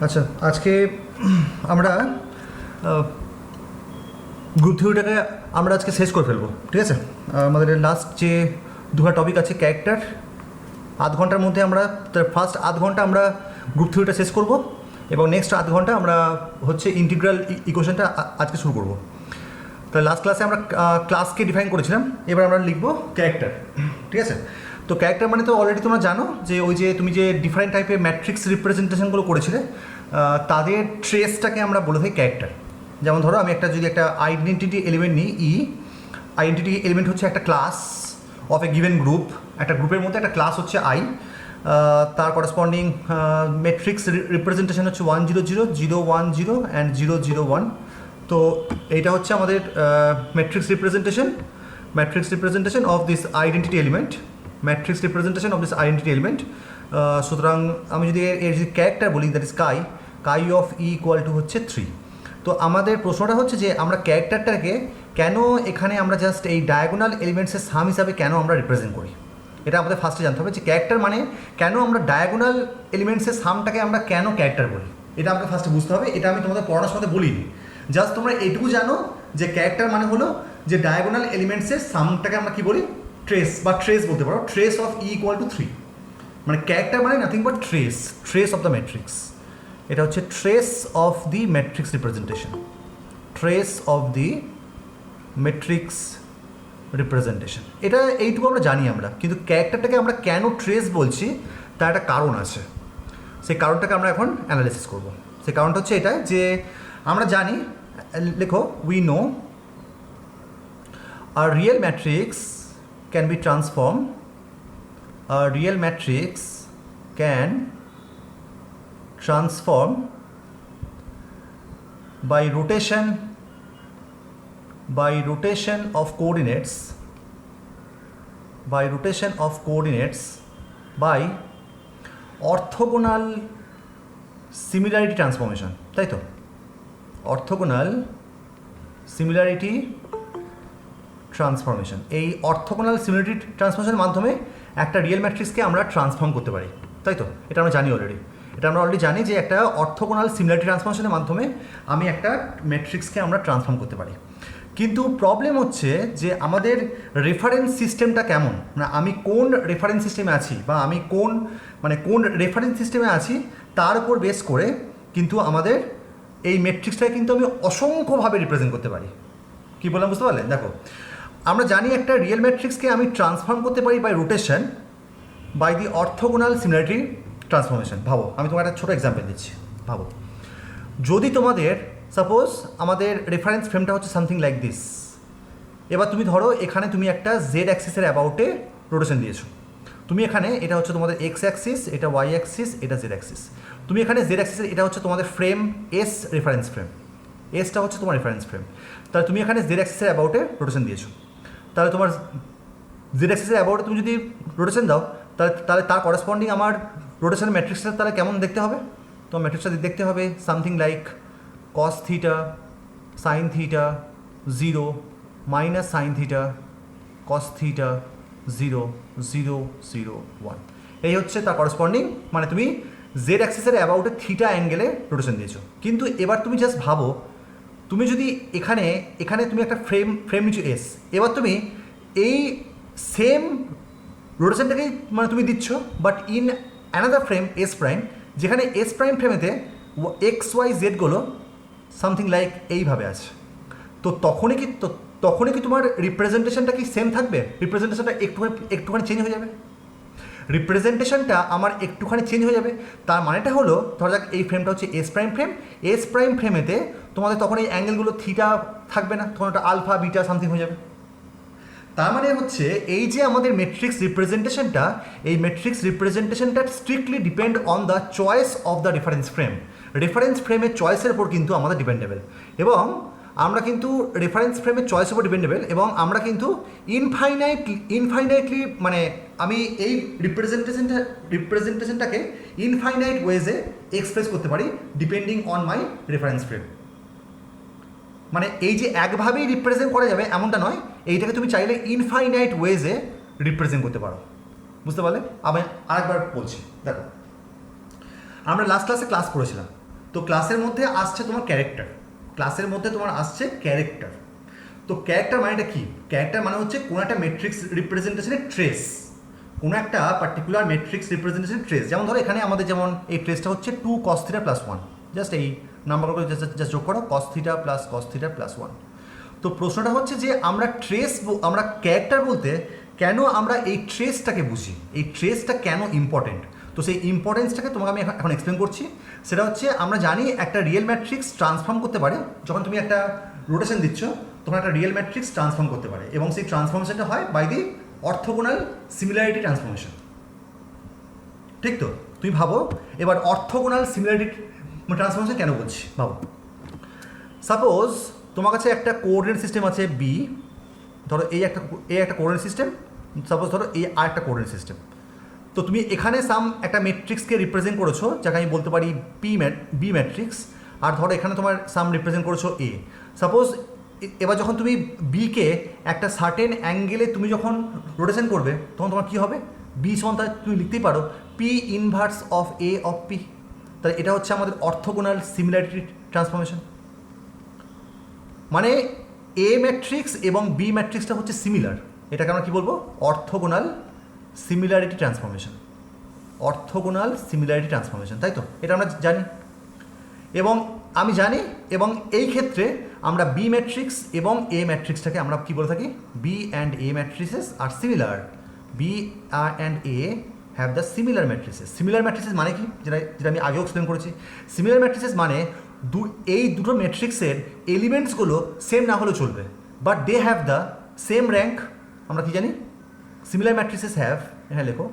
আচ্ছা, আজকে আমরা গ্রুপ থিওরিটাকে আমরা আজকে শেষ করে ফেলবো, ঠিক আছে? আমাদের লাস্ট যে দুটো টপিক আছে ক্যারেক্টার, আধ ঘন্টার মধ্যে আমরা ফার্স্ট আধ ঘন্টা আমরা গ্রুপ থিওরিটা শেষ করব এবং নেক্সট আধ ঘন্টা আমরা হচ্ছে ইন্টিগ্রাল ইকুয়েশনটা আজকে শুরু করব। তাহলে লাস্ট ক্লাসে আমরা ক্লাসকে ডিফাইন করেছিলাম, এবার আমরা লিখবো ক্যারেক্টার, ঠিক আছে? তো ক্যারেক্টার মানে তো অলরেডি তোমরা জানো যে ওই যে তুমি যে ডিফারেন্ট টাইপের ম্যাট্রিক্স রিপ্রেজেন্টেশনগুলো করেছিলে তাদের ট্রেসটাকে আমরা বলে থাকি ক্যারেক্টার। যেমন ধরো আমি একটা যদি একটা আইডেন্টিটি এলিমেন্ট নিই, আইডেন্টিটি এলিমেন্ট হচ্ছে একটা class of a given group, একটা গ্রুপের মধ্যে একটা ক্লাস হচ্ছে আই, তার করসপন্ডিং ম্যাট্রিক্স রিপ্রেজেন্টেশন হচ্ছে 1 0 0 0 1 0 অ্যান্ড 0 0 1। তো এইটা হচ্ছে আমাদের matrix representation of this identity element, matrix representation of this identity element. সুতরাং আমি যদি এর যদি ক্যারেক্টার বলি, that is chi of E equal to হচ্ছে 3। তো আমাদের প্রশ্নটা হচ্ছে যে আমরা ক্যারেক্টারটাকে কেন এখানে আমরা জাস্ট এই ডায়াগোনাল এলিমেন্টসের সাম হিসাবে কেন আমরা রিপ্রেজেন্ট করি, এটা আমাদের ফার্স্টে জানতে হবে যে ক্যারেক্টার মানে কেন আমরা ডায়াগোনাল এলিমেন্টসের সামটাকে আমরা কেন ক্যারেক্টার বলি, এটা আমাকে ফার্স্টে বুঝতে হবে। এটা আমি তোমাদের পড়ানোর সময় বলিনি, জাস্ট তোমরা এটুকু জানো যে ক্যারেক্টার মানে হলো যে ডায়াগোনাল এলিমেন্টসের সামটাকে আমরা কী বলি, ট্রেস বলতে পারো, trace of E equal to 3। মানে ক্যারেক্টার মানে nothing but trace of the matrix. এটা হচ্ছে trace of the matrix representation, trace of the matrix representation. এটা এইটুকু আমরা জানি আমরা, কিন্তু ক্যারেক্টারটাকে আমরা কেন ট্রেস বলছি তার একটা কারণ আছে, সেই কারণটাকে আমরা এখন অ্যানালাইসিস করব। সেই কারণটা হচ্ছে এটা যে আমরা জানি, লেখো, we know a real matrix can be transform, a real matrix can transform by rotation of coordinates by orthogonal similarity transformation, তাই তো? orthogonal similarity ট্রান্সফরমেশন, এই অর্থোগোনাল সিমিলারিটি ট্রান্সফরমেশনের মাধ্যমে একটা রিয়েল ম্যাট্রিক্সকে আমরা ট্রান্সফর্ম করতে পারি, তাই তো? এটা আমরা জানি অলরেডি, জানি যে একটা অর্থোগোনাল সিমিলারিটি ট্রান্সফরমেশনের মাধ্যমে আমি একটা ম্যাট্রিক্সকে আমরা ট্রান্সফর্ম করতে পারি। কিন্তু প্রবলেম হচ্ছে যে আমাদের রেফারেন্স সিস্টেমটা কেমন, মানে আমি কোন রেফারেন্স সিস্টেমে আছি বা আমি কোন রেফারেন্স সিস্টেমে আছি তার উপর বেস করে কিন্তু আমাদের এই ম্যাট্রিক্সটাকে কিন্তু আমি অসংখ্যভাবে রিপ্রেজেন্ট করতে পারি। কী বললাম বুঝতে পারলেন? দেখো, আমরা জানি একটা রিয়েল ম্যাট্রিক্সকে আমি ট্রান্সফর্ম করতে পারি by rotation, by the orthogonal similarity transformation. ভাবো, আমি তোমার একটা ছোটো এক্সাম্পল দিচ্ছি। ভাবো, যদি তোমাদের সাপোজ আমাদের রেফারেন্স ফ্রেমটা হচ্ছে সামথিং লাইক দিস। এবার তুমি ধরো এখানে তুমি একটা জেড অ্যাক্সিসের অ্যাবাউটে রোটেশন দিয়েছো। তুমি এখানে, এটা হচ্ছে তোমাদের এক্স অ্যাক্সিস, এটা ওয়াই অ্যাক্সিস, এটা জেড অ্যাক্সিস। তুমি এখানে জেড অ্যাক্সিসের, এটা হচ্ছে তোমাদের ফ্রেম এস, রেফারেন্স ফ্রেম, এসটা হচ্ছে তোমার রেফারেন্স ফ্রেম। তাহলে তুমি এখানে জেড অ্যাক্সিসের অ্যাবাউটে রোটেশন দিয়েছো। তাহলে তোমার জেড অ্যাক্সিসের অ্যাবাউটে তুমি যদি রোটেশন দাও, তাহলে তার করসপন্ডিং আমার রোটেশন ম্যাট্রিক্সটা তাহলে কেমন দেখতে হবে? তোমার ম্যাট্রিক্সটা দেখতে হবে সামথিং লাইক কস theta sine theta 0 minus sine theta cos theta 0 0 0 1। এই হচ্ছে তার করসপন্ডিং, মানে তুমি জেড অ্যাক্সিসের অ্যাবাউটে থিটা অ্যাঙ্গেলে রোটেশন দিয়েছো। কিন্তু এবার তুমি জাস্ট ভাবো, তুমি যদি এখানে তুমি একটা ফ্রেম নিচ্ছ এস, এবার তুমি এই সেম রোটেশনটাকেই মানে তুমি দিচ্ছ, but in another frame S prime, যেখানে এস প্রাইম ফ্রেমেতে এক্স ওয়াই জেডগুলো সামথিং লাইক এইভাবে আছে। তো তখনই কি তোমার রিপ্রেজেন্টেশনটা কি সেম থাকবে? রিপ্রেজেন্টেশনটা একটুখানি চেঞ্জ হয়ে যাবে। রিপ্রেজেন্টেশনটা আমার একটুখানি চেঞ্জ হয়ে যাবে। তার মানেটা হলো, ধরা যাক এই ফ্রেমটা হচ্ছে এস প্রাইম ফ্রেমেতে তোমাদের তখন এই অ্যাঙ্গেলগুলো থিটা থাকবে না, তখন একটা আলফা বিটা সামথিং হয়ে যাবে। তার মানে হচ্ছে এই যে আমাদের ম্যাট্রিক্স রিপ্রেজেন্টেশনটা, এই ম্যাট্রিক্স রিপ্রেজেন্টেশনটা strictly depend on the choice of the reference ফ্রেমের চয়েসের উপর কিন্তু আমাদের ডিপেন্ডেবল, এবং আমরা কিন্তু রেফারেন্স ফ্রেমের চয়েসের উপর ডিপেন্ডেবল, এবং আমরা কিন্তু ইনফাইনাইটলি মানে আমি এই রিপ্রেজেন্টেশনটাকে ইনফাইনাইট ওয়েজে এক্সপ্রেস করতে পারি depending on my reference frame. মানে এই যে একভাবেই রিপ্রেজেন্ট করা যাবে এমনটা নয়, এইটাকে তুমি চাইলে ইনফাইনাইট ওয়েজে রিপ্রেজেন্ট করতে পারো। বুঝতে পারলে? আমি আরেকবার বলছি, দেখো, আমরা লাস্ট ক্লাসে ক্লাস করেছিলাম, তো ক্লাসের মধ্যে আসছে তোমার ক্যারেক্টার, ক্লাসের মধ্যে তোমার আসছে ক্যারেক্টার। তো ক্যারেক্টার মানেটা কি? ক্যারেক্টার মানে হচ্ছে কোনো একটা ম্যাট্রিক্স রিপ্রেজেন্টেশনের ট্রেস, কোনো একটা পার্টিকুলার ম্যাট্রিক্স রিপ্রেজেন্টেশন ট্রেস। যেমন ধরো এখানে আমাদের যেমন এই ট্রেসটা হচ্ছে 2 cos θ + 1, জাস্ট এই নাম্বারগুলো জাস্ট যোগ করো, cos θ + cos θ + 1। তো প্রশ্নটা হচ্ছে যে আমরা আমরা ক্যারেক্টার বলতে কেন আমরা এই ট্রেসটাকে বুঝি, এই ট্রেসটা কেন ইম্পর্টেন্ট। তো সেই ইম্পর্টেন্সটাকে তোমাকে আমি এখন এক্সপ্লেন করছি। সেটা হচ্ছে আমরা জানি একটা রিয়েল ম্যাট্রিক্স ট্রান্সফর্ম করতে পারে, যখন তুমি একটা রোটেশন দিচ্ছ তখন একটা রিয়েল ম্যাট্রিক্স ট্রান্সফর্ম করতে পারে, এবং সেই ট্রান্সফরমেশনটা হয় by the orthogonal similarity transformation. ঠিক তো? তুমি ভাবো এবার অর্থোগোনাল সিমিলারিটি ট্রান্সফরমেশন কেন বলছি ভাবো। সাপোজ তোমার কাছে একটা কোঅর্ডিনেট সিস্টেম আছে বি, ধরো এই একটা কোঅর্ডিনেট সিস্টেম, সাপোজ ধরো এই আর একটা কোঅর্ডিনেট সিস্টেম। তো তুমি এখানে একটা ম্যাট্রিক্সকে রিপ্রেজেন্ট করেছো, যাকে আমি বলতে পারি বি ম্যাট্রিক্স, আর ধরো এখানে তোমার রিপ্রেজেন্ট করেছো এ। সাপোজ এবার যখন তুমি বিকে একটা সার্টেন অ্যাঙ্গেলে তুমি যখন রোটেশন করবে তখন তোমার কী হবে, বি সমান তুমি লিখতেই পারো P inverse of A of P. তাহলে এটা হচ্ছে আমাদের অর্থোগোনাল সিমিলারিটি ট্রান্সফরমেশন। মানে এ ম্যাট্রিক্স এবং বি ম্যাট্রিক্সটা হচ্ছে সিমিলার, এটাকে আমরা কী বলবো, orthogonal similarity transformation. Orthogonal similarity transformation, তাই তো? এটা আমরা জানি এবং আমি জানি, এবং এই ক্ষেত্রে আমরা বি ম্যাট্রিক্স এবং এ ম্যাট্রিক্সটাকে আমরা কী বলে থাকি, B and A matrices are similar. B and A have the similar matrices. Similar matrices মানে কি, যেটা আমি আগেও এক্সপ্লেন করেছি। সিমিলার ম্যাট্রিসেস মানে এই দুটো ম্যাট্রিক্সের এলিমেন্টসগুলো সেম না হলেও চলবে, but they have the same rank. আমরা কি জানি, সিমিলার ম্যাট্রিসেস হ্যাভ, হ্যাঁ লেখো,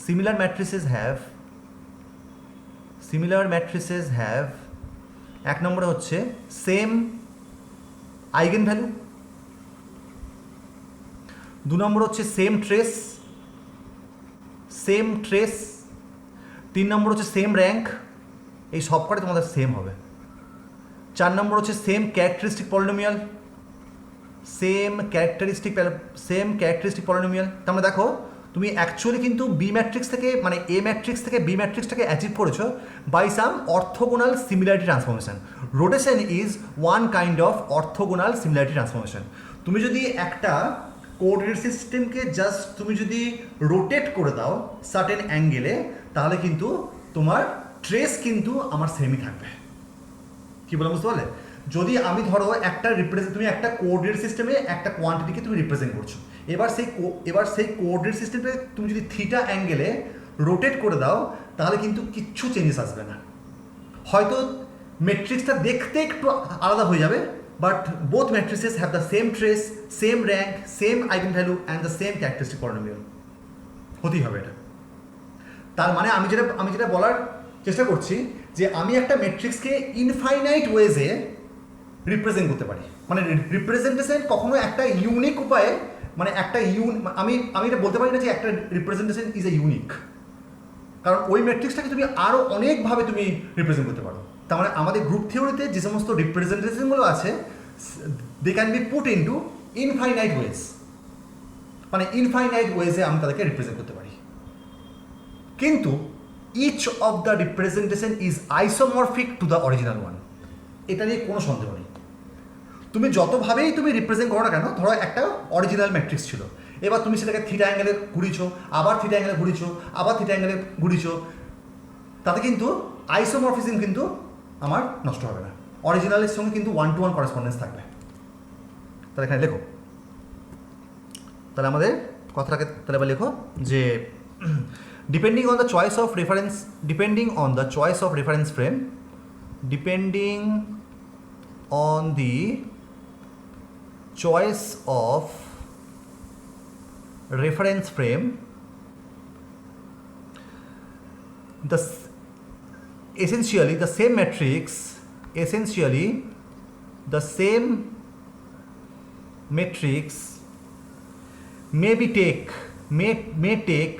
সিমিলার ম্যাট্রিসেস হ্যাভ এক নম্বরে হচ্ছে সেম আইগেন ভ্যালু, 2 নম্বর হচ্ছে সেম ট্রেস, 3 নম্বর হচ্ছে সেম র্যাঙ্ক, এই সবকটাই তোমাদের সেম হবে। 4 নম্বর হচ্ছে সেম ক্যারেক্টারিস্টিক পলিনোমিয়াল, তার মানে দেখো তুমি অ্যাকচুয়ালি কিন্তু বি ম্যাট্রিক্স থেকে, মানে এ ম্যাট্রিক্স থেকে বি ম্যাট্রিক্সটাকে অ্যাচিভ করেছো by some orthogonal similarity transformation. Rotation is one kind of orthogonal similarity transformation. তুমি যদি একটা কোঅর্ডিনেট সিস্টেমকে জাস্ট তুমি যদি রোটেট করে দাও সার্টেন অ্যাঙ্গেলে, তাহলে কিন্তু তোমার ট্রেস কিন্তু আমার সেমই থাকবে। কী বললাম বুঝতে পারলে? যদি আমি ধরো তুমি একটা কোঅর্ডিনেট সিস্টেমে একটা কোয়ান্টিটিকে তুমি রিপ্রেজেন্ট করছো, এবার সেই কোঅর্ডিনেট সিস্টেমে তুমি যদি থিটা অ্যাঙ্গেলে রোটেট করে দাও, তাহলে কিন্তু কিচ্ছু চেঞ্জেস আসবে না। হয়তো ম্যাট্রিক্সটা দেখতে একটু আলাদা হয়ে যাবে, but both matrices have the same trace, same rank, same eigenvalue and the same characteristic polynomial. হতেই হবে এটা। তার মানে আমি যেটা বলার চেষ্টা করছি যে আমি একটা ম্যাট্রিক্সকে ইনফাইনাইট ওয়েজে রিপ্রেজেন্ট করতে পারি। মানে রিপ্রেজেন্টেশন কখনো একটা ইউনিক উপায়ে, মানে একটা আমি এটা বলতে পারি না যে একটা রিপ্রেজেন্টেশন ইজ এ ইউনিক, কারণ ওই ম্যাট্রিক্সটাকে তুমি আরও অনেকভাবে তুমি রিপ্রেজেন্ট করতে পারো। তার মানে আমাদের গ্রুপ থিওরিতে যে সমস্ত রিপ্রেজেন্টেশনগুলো আছে, they can be put into infinite ways, মানে ইনফাইনাইট ওয়েজে আমি তাদেরকে রিপ্রেজেন্ট করতে পারি। কিন্তু each of the representation is isomorphic to the original one, এটা নিয়ে কোনো সন্দেহ নেই। তুমি যতভাবেই তুমি রিপ্রেজেন্ট করো না কেন, ধরো একটা অরিজিনাল ম্যাট্রিক্স ছিল, এবার তুমি সেটাকে থিটা অ্যাঙ্গেলে ঘুরিয়েছো, আবার থিটা অ্যাঙ্গেলে ঘুরিয়েছো, আবার থিটা অ্যাঙ্গেলে ঘুরিয়েছো, তাতে কিন্তু আইসোমরফিজম কিন্তু আমার নষ্ট হবে না, অরিজিনালের সঙ্গে কিন্তু 1-to-1 করেসপন্ডেন্স থাকবে। তাহলে এখানে লেখো, তাহলে আমাদের কথাটাকে তাহলে এবার লেখো যে depending on the choice of reference frame, essentially the same matrix may take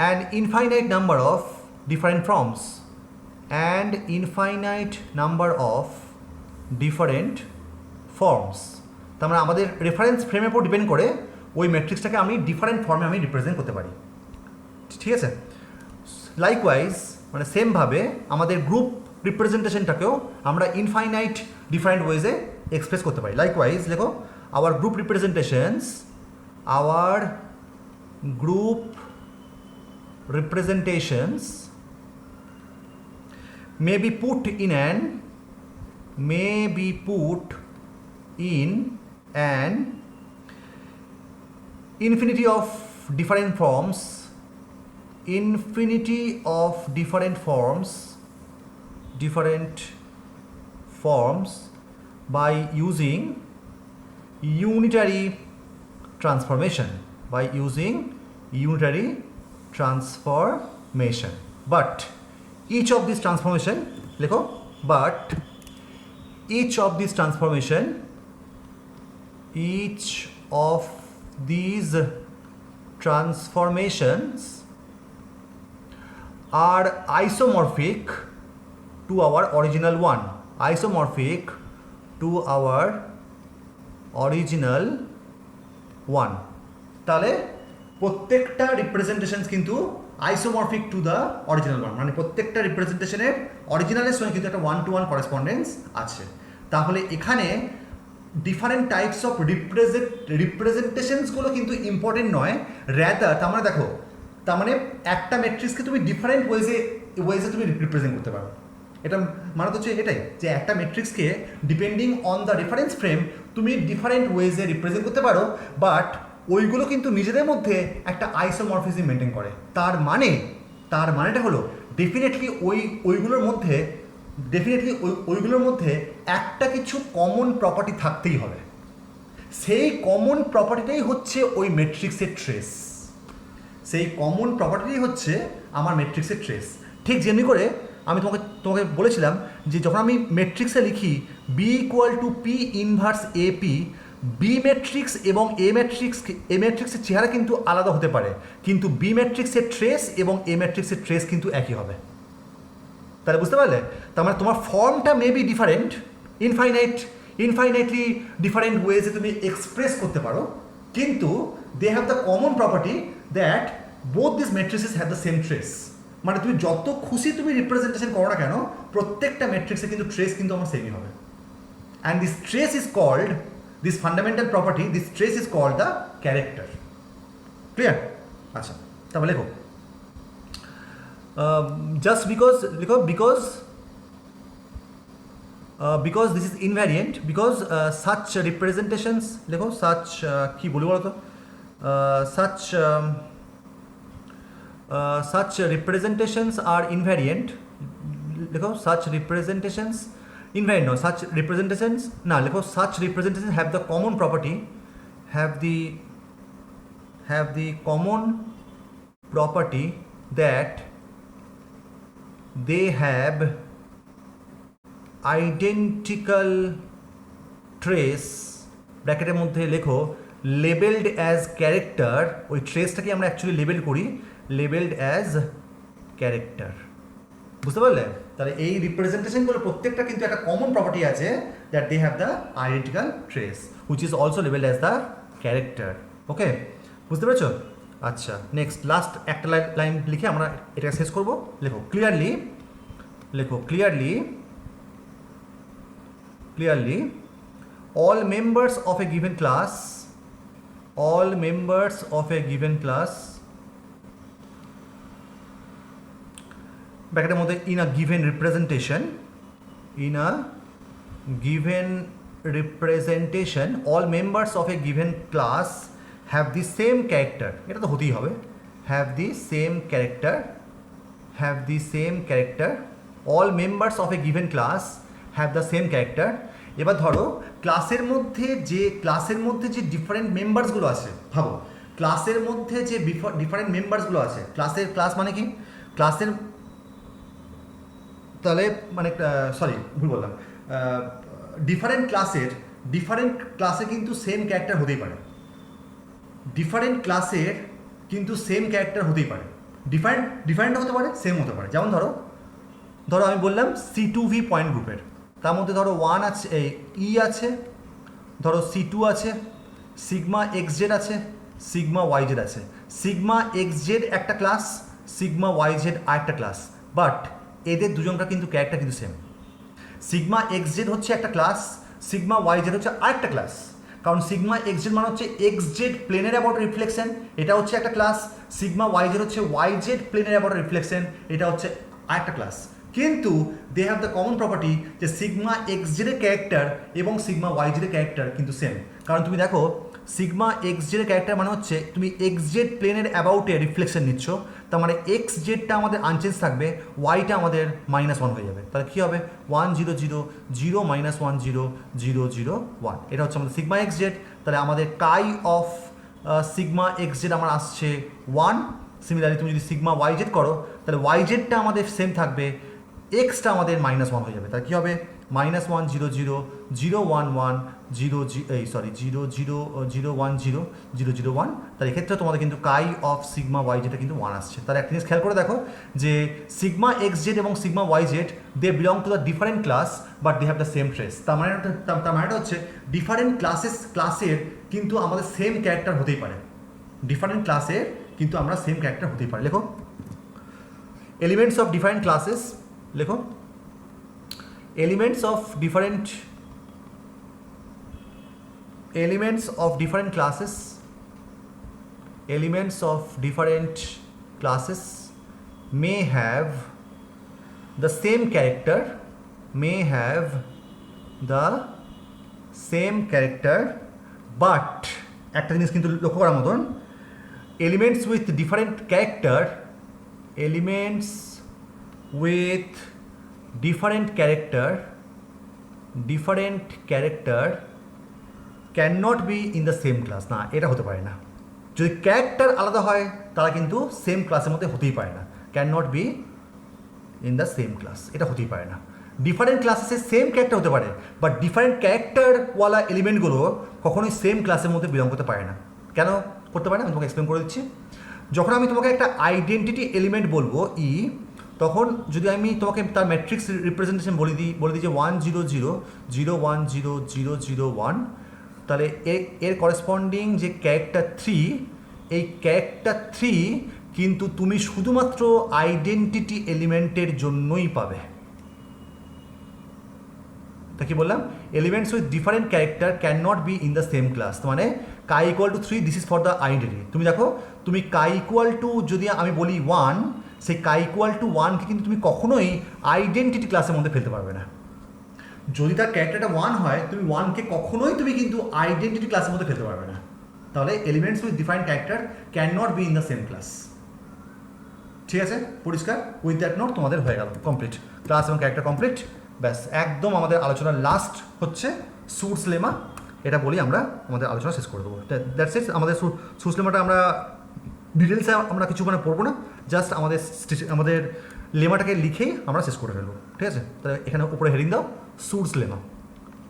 an infinite number of different forms তার মানে আমাদের রেফারেন্স ফ্রেমের উপর ডিপেন্ড করে ওই ম্যাট্রিক্সটাকে আমি ডিফারেন্ট ফর্মে আমি রিপ্রেজেন্ট করতে পারি। ঠিক আছে? লাইকওয়াইজ মানে সেমভাবে আমাদের গ্রুপ রিপ্রেজেন্টেশনটাকেও আমরা ইনফাইনাইট ডিফারেন্ট ওয়েজে এক্সপ্রেস করতে পারি। লাইকওয়াইজ লেখো hour group representations may be put in an infinity of different forms by using unitary transformation, but each of these transformation are isomorphic to our original one, তাহলে প্রত্যেকটা representation কিন্তু isomorphic to the original one, মানে প্রত্যেকটা রিপ্রেজেন্টেশনের অরিজিনালের সঙ্গে কিন্তু একটা 1-to-1 correspondence আছে। তাহলে এখানে ডিফারেন্ট টাইপস অফ রিপ্রেজেন্টেশনসগুলো কিন্তু ইম্পর্টেন্ট নয়, র্যাদার তার মানে একটা ম্যাট্রিক্সকে তুমি ডিফারেন্ট ওয়েজে তুমি রিপ্রেজেন্ট করতে পারো। এটা মানে তো হচ্ছে এটাই যে একটা ম্যাট্রিক্সকে depending on the reference frame তুমি ডিফারেন্ট ওয়েজে রিপ্রেজেন্ট করতে পারো, বাট ওইগুলো কিন্তু নিজেদের মধ্যে একটা আইসোমরফিজম মেনটেন করে। তার মানেটা হলো ডেফিনেটলি ওইগুলোর মধ্যে একটা কিছু কমন প্রপার্টি থাকতেই হবে। সেই কমন প্রপার্টিটাই হচ্ছে ওই ম্যাট্রিক্সের ট্রেস, আমার ম্যাট্রিক্সের ট্রেস। ঠিক যেমনি করে আমি তোমাকে বলেছিলাম যে যখন আমি ম্যাট্রিক্সে লিখি B equal to P inverse A P, B matrix এবং এ ম্যাট্রিক্সের চেহারা কিন্তু আলাদা হতে পারে, কিন্তু বি ম্যাট্রিক্সের ট্রেস এবং এ ম্যাট্রিক্সের ট্রেস কিন্তু একই হবে। তাহলে বুঝতে পারলে, তার মানে তোমার ফর্মটা may be different, infinitely different ওয়েজে তুমি এক্সপ্রেস করতে পারো, কিন্তু they have the common property that both this matrices have the same trace. মানে তুমি যত খুশি তুমি রিপ্রেজেন্টেশন করো না কেন, প্রত্যেকটা ম্যাট্রিক্সে কিন্তু ট্রেস কিন্তু আমার সেমই হবে। And this trace is called, this fundamental property, this trace is called the character. Clear? আচ্ছা, তাহলে লেখো just because this is invariant, because such representations লেখো কি বলি বলো তো, such representations are invariant, লেখো such representations have the common property, that they have identical trace, ব্র্যাকেটের মধ্যে লেখো labeled as character, ওই ট্রেসটাকে আমরা অ্যাকচুয়ালি লেবেল করি labeled as character। বুঝতে পারলে? তাহলে এই রিপ্রেজেন্টেশনগুলো প্রত্যেকটা কিন্তু একটা কমন প্রপার্টি আছে, that they have the identical trace which is also labelled as the character. Okay, বুঝতে পেরেছো? আচ্ছা, নেক্সট লাস্ট একটা লাইন লিখে আমরা এটা শেষ করবো। লেখো clearly all members of a given class ব্র্যাকেটের মধ্যে in a given representation all members of a given class have the same character, এটা তো হতেই হবে, have the same character, all members of a given class have the same character। এবার ধরো ক্লাসের মধ্যে যে ডিফারেন্ট মেম্বার্সগুলো আছে, ভাবো ক্লাসের মধ্যে যে ডিফারেন্ট মেম্বার্সগুলো আছে, ক্লাস মানে কি, ক্লাসের তাহলে মানে ভুল বললাম, ডিফারেন্ট ক্লাসে কিন্তু সেম ক্যারেক্টার হতেই পারে, ডিফারেন্ট হতে পারে, সেম হতে পারে। যেমন ধরো আমি বললাম C2V পয়েন্ট গ্রুপের, তার মধ্যে ধরো 1 আছে, ই আছে, ধরো C2 আছে, সিগমা XZ আছে, সিগমা YZ আছে। সিগমা XZ একটা ক্লাস, সিগমা YZ আরেকটা ক্লাস, বাট এদের দুজনটা কিন্তু ক্যারেক্টার কিন্তু সেম। সিগমা এক্স জেড হচ্ছে একটা ক্লাস, সিগমা ওয়াই জেড হচ্ছে আরেকটা ক্লাস। কারণ সিগমা এক্স জেড মানে হচ্ছে এক্স জেড প্লেনের অ্যাবাউট রিফ্লেকশন, এটা হচ্ছে একটা ক্লাস। সিগমা ওয়াই জেড হচ্ছে ওয়াই জেড প্লেনের অ্যাবাউট রিফ্লেকশন, এটা হচ্ছে আরেকটা ক্লাস। কিন্তু they have the common property যে সিগমা এক্স জেডের ক্যারেক্টার এবং সিগমা ওয়াই জেডের ক্যারেক্টার কিন্তু সেম। কারণ তুমি দেখো সিগমা এক্স জেডের ক্যারেক্টার মানে হচ্ছে তুমি এক্স জেড প্লেনের অ্যাবাউটে রিফ্লেকশন নিচ্ছ, তার মানে এক্স জেডটা আমাদের আনচেঞ্জ থাকবে, ওয়াইটা আমাদের -1 হয়ে যাবে। তাহলে কী হবে 1 0 0 0 -1 0 0 0 1, এটা হচ্ছে আমাদের সিগমা এক্স জেড। তাহলে আমাদের কাই অফ সিগমা এক্স জেড আমার আসছে 1। সিমিলারলি তুমি যদি সিগমা ওয়াই জেড করো তাহলে ওয়াই জেডটা আমাদের সেম থাকবে, এক্সটা আমাদের -1 হয়ে যাবে। তাহলে কী হবে -1 0 0 0 1 1 0 0 0 0 1 0 0 0 1। তাহলে এক্ষেত্রে তোমাদের কিন্তু কাই অফ সিগমা ওয়াই জেডটা কিন্তু 1 আসছে। তাহলে একটা জিনিস খেয়াল করে দেখো যে সিগমা এক্স জেড এবং sigma Y Z they belong to the different class but they have the same trace. তার মানেটা হচ্ছে ডিফারেন্ট ক্লাসের কিন্তু আমাদের সেম ক্যারেক্টার হতেই পারে, ডিফারেন্ট ক্লাসের কিন্তু আমরা সেম ক্যারেক্টার হতেই পারে। লেখো এলিমেন্টস অফ ডিফারেন্ট ক্লাসেস, লেখো elements of different classes, elements of different classes may have the same character, but একটা জিনিস কিন্তু লক্ষ্য করার মতন, elements with different character cannot be in the same class। না, এটা হতে পারে না। যদি ক্যারেক্টার আলাদা হয় তারা কিন্তু সেম ক্লাসের মধ্যে হতেই পারে না, cannot be in the same class, এটা হতেই পারে না। ডিফারেন্ট ক্লাসেসে সেম ক্যারেক্টার হতে পারে, বাট ডিফারেন্ট ক্যারেক্টারওয়ালা এলিমেন্টগুলো কখনোই সেম ক্লাসের মধ্যে বিলং করতে পারে না। কেন করতে পারে না আমি তোমাকে এক্সপ্লেন করে দিচ্ছি। যখন আমি তোমাকে একটা আইডেন্টিটি এলিমেন্ট বলবো ই, তখন যদি আমি তোমাকে তার ম্যাট্রিক্স রিপ্রেজেন্টেশন বলে দিই যে 1 0 0 0 1 0 0 0 1, তাহলে এর করেসপন্ডিং যে ক্যারেক্টার 3, এই ক্যারেক্টার 3 কিন্তু তুমি শুধুমাত্র আইডেন্টিটি এলিমেন্টের জন্যই পাবে। তা কি বললাম, elements with different character can not be in the same class. মানে chi equal to 3, this is for the identity. তুমি দেখো তুমি কাই ইকুয়াল টু যদি আমি বলি 1, সেই কাই ইকুয়াল টু 1কে কিন্তু তুমি কখনোই আইডেন্টিটি ক্লাসের মধ্যে ফেলতে পারবে না। যদি তার ক্যারেক্টারটা 1 হয়, তুমি 1কে কখনোই তুমি কিন্তু আইডেন্টিটি ক্লাসের মধ্যে ফেলতে পারবে না। তাহলে elements with different character can not be in the same class. ঠিক আছে, পরিষ্কার? উইথ দ্যাট নোট তোমাদের হয়ে গেল কমপ্লিট ক্লাস এবং ক্যারেক্টার কমপ্লিট। ব্যাস, একদম আমাদের আলোচনার লাস্ট হচ্ছে সুটস লেমা। এটা বলি আমরা আমাদের আলোচনা শেষ করে দেবো। That's it. আমাদের সুটস লেমাটা আমরা ডিটেলসে আমরা কিছুক্ষণে পড়বো না, জাস্ট আমাদের লেমাটাকে লিখেই আমরা শেষ করে ফেলবো। ঠিক আছে, তাহলে এখানে উপরে হেডিং দাও সুটস লেমা।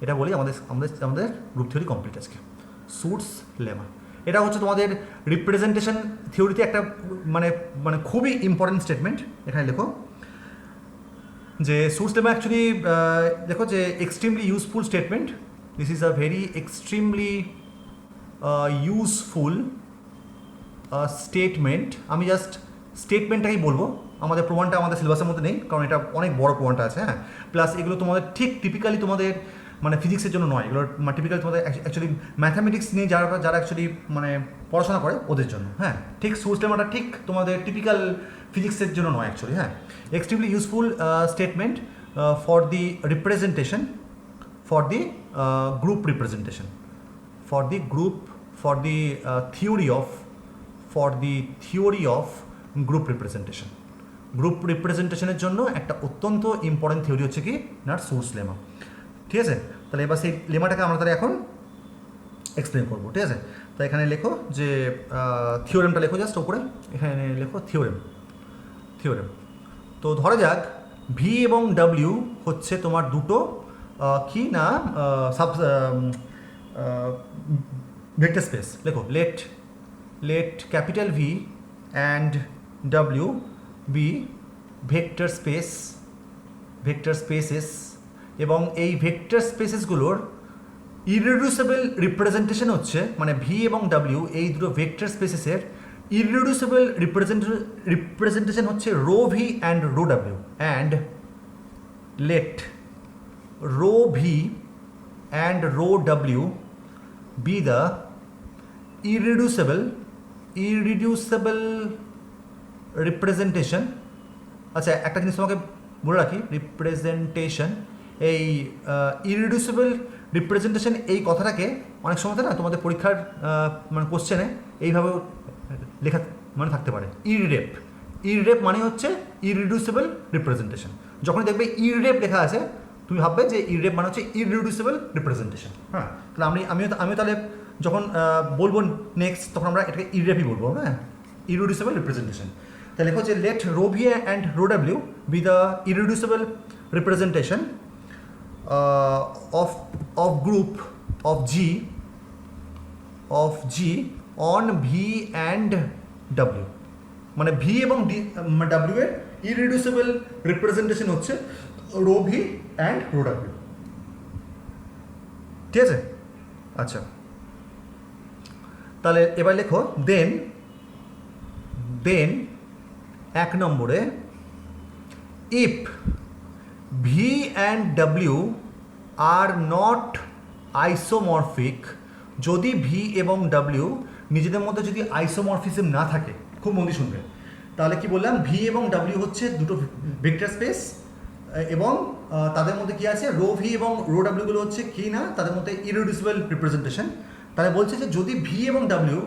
এটা বলি আমাদের গ্রুপ থিওরি কমপ্লিট আজকে। সুটস লেমা এটা হচ্ছে তোমাদের রিপ্রেজেন্টেশন থিওরিতে একটা মানে খুবই ইম্পর্টেন্ট স্টেটমেন্ট। এখানে লেখো যে সুটস লেমা অ্যাকচুয়ালি দেখো যে extremely useful statement. This is a very extremely useful statement. আমি জাস্ট স্টেটমেন্টটাই বলবো, আমাদের প্রমাণটা আমাদের সিলেবাসের মধ্যে নেই, কারণ এটা অনেক বড় প্রমাণটা আছে। হ্যাঁ, প্লাস এগুলো তোমাদের ঠিক টিপিক্যালি তোমাদের মানে ফিজিক্সের জন্য নয়, এগুলো টিপিক্যালি তোমাদের অ্যাকচুয়ালি ম্যাথামেটিক্স নিয়ে যারা অ্যাকচুয়ালি মানে পড়াশোনা করে ওদের জন্য। হ্যাঁ, ঠিক সুটস লেমাটা ঠিক তোমাদের টিপিক্যাল ফিজিক্সের জন্য নয় অ্যাকচুয়ালি। হ্যাঁ, extremely useful statement for the representation, for the group representation, for the theory of group representation. Group রিপ্রেজেন্টেশনের জন্য একটা অত্যন্ত ইম্পর্টেন্ট থিওরি হচ্ছে কি না সুটস লেমা। ঠিক আছে, তাহলে এবার সেই লেমাটাকে আমরা তাহলে এখন এক্সপ্লেন করবো। ঠিক আছে, তাই এখানে লেখো যে থিওরেমটা লেখো, জাস্ট ওপরে এখানে লেখো থিওরেম। তো ধরা যাক ভি এবং ডাব্লিউ হচ্ছে তোমার দুটো কি না ভেক্টর স্পেস। লেখো let capital V and W be vector spaces, এবং এই ভেক্টর স্পেসেসগুলোর ইররিডিউসিবল রিপ্রেজেন্টেশন হচ্ছে মানে ভি এবং ডাব্লিউ এই দুটো ভেক্টর স্পেসেসের ইররিডিউসিবল রিপ্রেজেন্টেশন হচ্ছে rho V and rho W, and let rho V and rho W be the irreducible representation. আচ্ছা, একটা জিনিস তোমাকে বলে রাখি, রিপ্রেজেন্টেশন, এই ইররিডিউসিবল রিপ্রেজেন্টেশন এই কথাটাকে অনেক সময় না তোমাদের পরীক্ষার মানে কোশ্চেনে এইভাবে লেখা মানে থাকতে পারে, ইররেপ মানে হচ্ছে ইররিডিউসিবল রিপ্রেজেন্টেশন। যখন দেখবে ইররেপ লেখা আছে তুমি ভাববে যে ইররেপ মানে হচ্ছে ইররিডিউসিবল রিপ্রেজেন্টেশন। হ্যাঁ, তাহলে আমিও তাহলে যখন বলবো নেক্সট তখন আমরা এটাকে ইররেপই বলবো। হ্যাঁ, ইররিডিউসিবল রিপ্রেজেন্টেশন। তাহলে লেখো যে let rho V and rho W be the irreducible representation of group of G on V and W, মানে V এবং W এর ইররিডিউসিবল রিপ্রেজেন্টেশন হচ্ছে rho V and rho W. ঠিক আছে? আচ্ছা, তাহলে এবার লেখো দেন 1 নম্বরে if V and W are not isomorphic, যদি V এবং W নিজেদের মধ্যে যদি আইসোমরফিজম না থাকে, খুব মন দিয়ে শুনবে, তাহলে কি বললাম, V এবং W হচ্ছে দুটো ভেক্টর স্পেস এবং তাদের মধ্যে কি আছে, রো ভি এবং রো ডাব্লিউগুলো হচ্ছে কি না, তাদের মধ্যে ইররিডিউসিবল রিপ্রেজেন্টেশন। তাহলে বলছে যে যদি V এবং W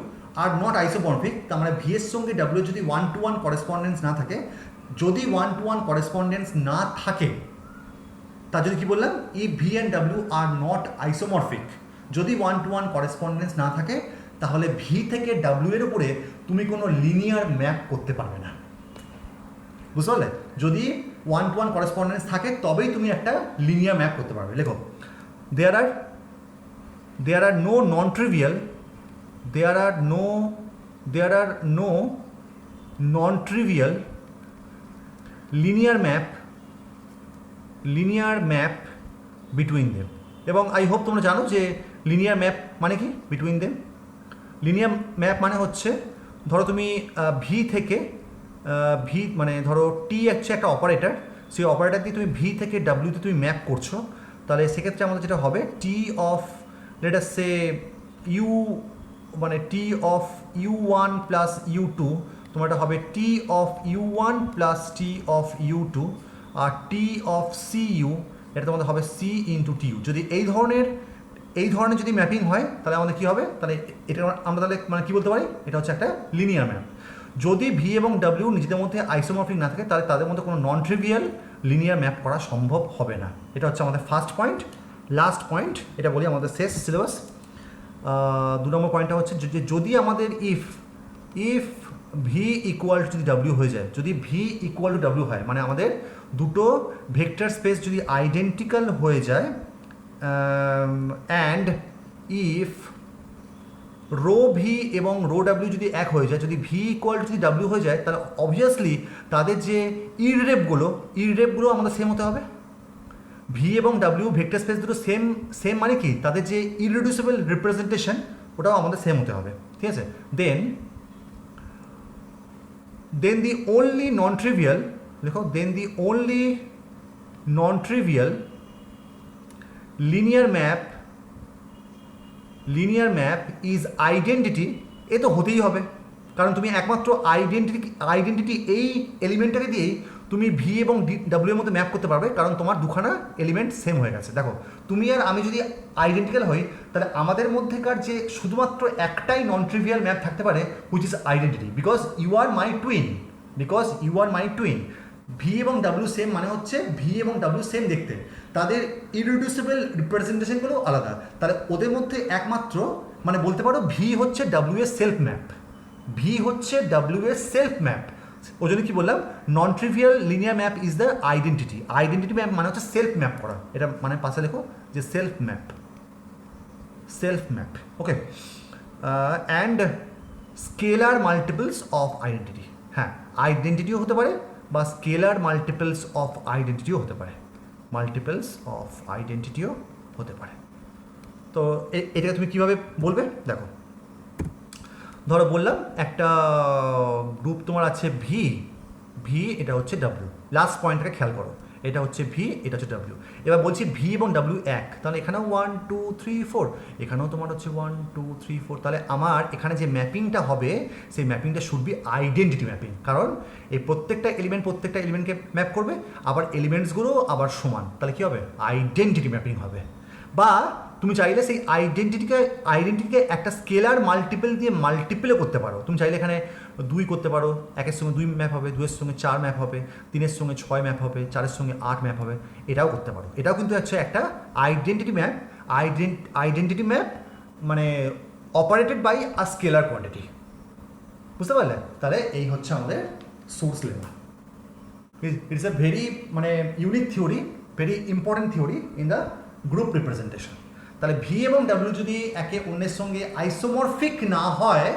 আর নট আইসোমরফিক, তার মানে V এর সঙ্গে W যদি 1-to-1 করেসপন্ডেন্স না থাকে, যদি 1-to-1 করেসপন্ডেন্স না থাকে, তা যদি কি বললাম, if V and W are not isomorphic, যদি 1-to-1 করেসপন্ডেন্স না থাকে, তাহলে ভি থেকে ডাব্লিউ এর উপরে তুমি কোনো লিনিয়ার ম্যাপ করতে পারবে না। বুঝতে পারলে? যদি 1-to-1 করেসপন্ডেন্স থাকে তবেই তুমি একটা লিনিয়ার ম্যাপ করতে পারবে। লেখো there are no non trivial non-trivial linear map between them, এবং আই হোপ তোমরা জানো যে লিনিয়ার ম্যাপ মানে কি, বিটুইন দেম। লিনিয়ার ম্যাপ মানে হচ্ছে ধরো তুমি ভি থেকে ভি মানে ধরো টি হচ্ছে একটা অপারেটর, সেই অপারেটর দিয়ে তুমি ভি থেকে ডাব্লিউতে তুমি ম্যাপ করছো, তাহলে সেক্ষেত্রে আমাদের যেটা হবে T of let us say U, মানে T of U one plus U two, তোমার এটা হবে T of U one plus T of U two, আর টি অফ সি ইউ এটা তোমাদের হবে সি ইন্টু টি ইউ। যদি এই ধরনের যদি ম্যাপিং হয় তাহলে আমাদের কী হবে, তাহলে এটা আমরা তাহলে মানে কী বলতে পারি, এটা হচ্ছে একটা লিনিয়ার ম্যাপ। যদি ভি এবং ডাব্লিউ নিজেদের মধ্যে আইসোমরফিক না থাকে, তাহলে তাদের মধ্যে কোনো নন ট্রিভিয়াল লিনিয়ার ম্যাপ করা সম্ভব হবে না। এটা হচ্ছে আমাদের ফার্স্ট পয়েন্ট। লাস্ট পয়েন্ট, এটা বলি আমাদের শেষ সিলেবাস। 2 নম্বর পয়েন্টটা হচ্ছে যে যদি আমাদের ইফ ভি ইকুয়াল টু যদি ডাব্লিউ হয়ে যায়, যদি ভি ইকুয়াল টু ডাব্লিউ হয়, মানে আমাদের দুটো ভেক্টর স্পেস যদি আইডেন্টিক্যাল হয়ে যায়, অ্যান্ড ইফ রো ভি এবং রো ডাব্লিউ যদি এক হয়ে যায়, যদি ভি ইকুয়াল টু যদি ডাব্লিউ হয়ে যায়, তাহলে অবভিয়াসলি তাদের যে ইররেপগুলো আমাদের সেম হতে হবে। ভি এবং ডাব্লিউ ভেক্টর স্পেস দুটো সেম মানে কি, তাদের যে ইররিডিউসিবল রিপ্রেজেন্টেশন ওটাও আমাদের সেম হতে হবে। ঠিক আছে? দেন the only non-trivial, লেখো then the only non-trivial linear map is identity। এ তো হতেই হবে, কারণ তুমি একমাত্র আইডেন্টিটি এই এলিমেন্টটাকে দিয়েই তুমি ভি এবং ডাব্লিউ এর মধ্যে ম্যাপ করতে পারবে, কারণ তোমার দুখানা এলিমেন্ট সেম হয়ে গেছে। দেখো তুমি আর আমি যদি আইডেন্টিক্যাল হই, তাহলে আমাদের মধ্যেকার যে শুধুমাত্র একটাই নন ট্রিভিয়াল ম্যাপ থাকতে পারে, which is identity, because you are my twin. V এবং ডাব্লিউ সেম মানে হচ্ছে ভি এবং ডাব্লিউ সেম দেখতে, তাদের ইররিডিউসিবল রিপ্রেজেন্টেশনগুলো আলাদা, তাহলে ওদের মধ্যে একমাত্র মানে বলতে পারো ভি হচ্ছে ডাব্লিউ এর সেলফ ম্যাপ। ওই জন্য কি বললাম, non trivial linear map is the identity map মানে হচ্ছে সেলফ ম্যাপ করা, এটা মানে পাশে লেখো যে self map. Okay, and scalar multiples of identity. হ্যাঁ, আইডেন্টিটিও হতে পারে বা স্কেলার মাল্টিপলস অফ আইডেন্টিটিও হতে পারে। তো এটা তুমি কীভাবে বলবে দেখো, ধরো বললাম একটা গ্রুপ তোমার আছে ভি, ভি এটা হচ্ছে ডাব্লিউ, লাস্ট পয়েন্টটাকে খেয়াল করো, এটা হচ্ছে ভি, এটা হচ্ছে ডাব্লিউ। এবার বলছি ভি এবং ডাব্লিউ এক, তাহলে এখানেও 1 2 3 4, এখানেও তোমার হচ্ছে 1 2 3 4, তাহলে আমার এখানে যে ম্যাপিংটা হবে সেই ম্যাপিংটা শুড বি আইডেন্টিটি ম্যাপিং, কারণ এই প্রত্যেকটা এলিমেন্টকে ম্যাপ করবে, আবার এলিমেন্টসগুলো আবার সমান, তাহলে কী হবে, আইডেন্টিটি ম্যাপিং হবে। বা তুমি চাইলে সেই আইডেন্টিটিকে একটা স্কেলার মাল্টিপল দিয়ে মাল্টিপলও করতে পারো। তুমি চাইলে এখানে 2 করতে পারো, 1-এর সঙ্গে 2 ম্যাপ হবে, 2-এর সঙ্গে 4 ম্যাপ হবে, 3-এর সঙ্গে 6 ম্যাপ হবে, 4-এর সঙ্গে 8 ম্যাপ হবে, এটাও করতে পারো। এটাও কিন্তু হচ্ছে একটা আইডেন্টিটি ম্যাপ। আইডেন্টিটি ম্যাপ মানে operated by a scalar quantity, বুঝতে পারলে? তাহলে এই হচ্ছে আমাদের source lemma. It's a very মানে unique theory, very important theory in the group representation. তাহলে ভি এবং ডাব্লিউ যদি একে অন্যের সঙ্গে আইসোমরফিক না হয়,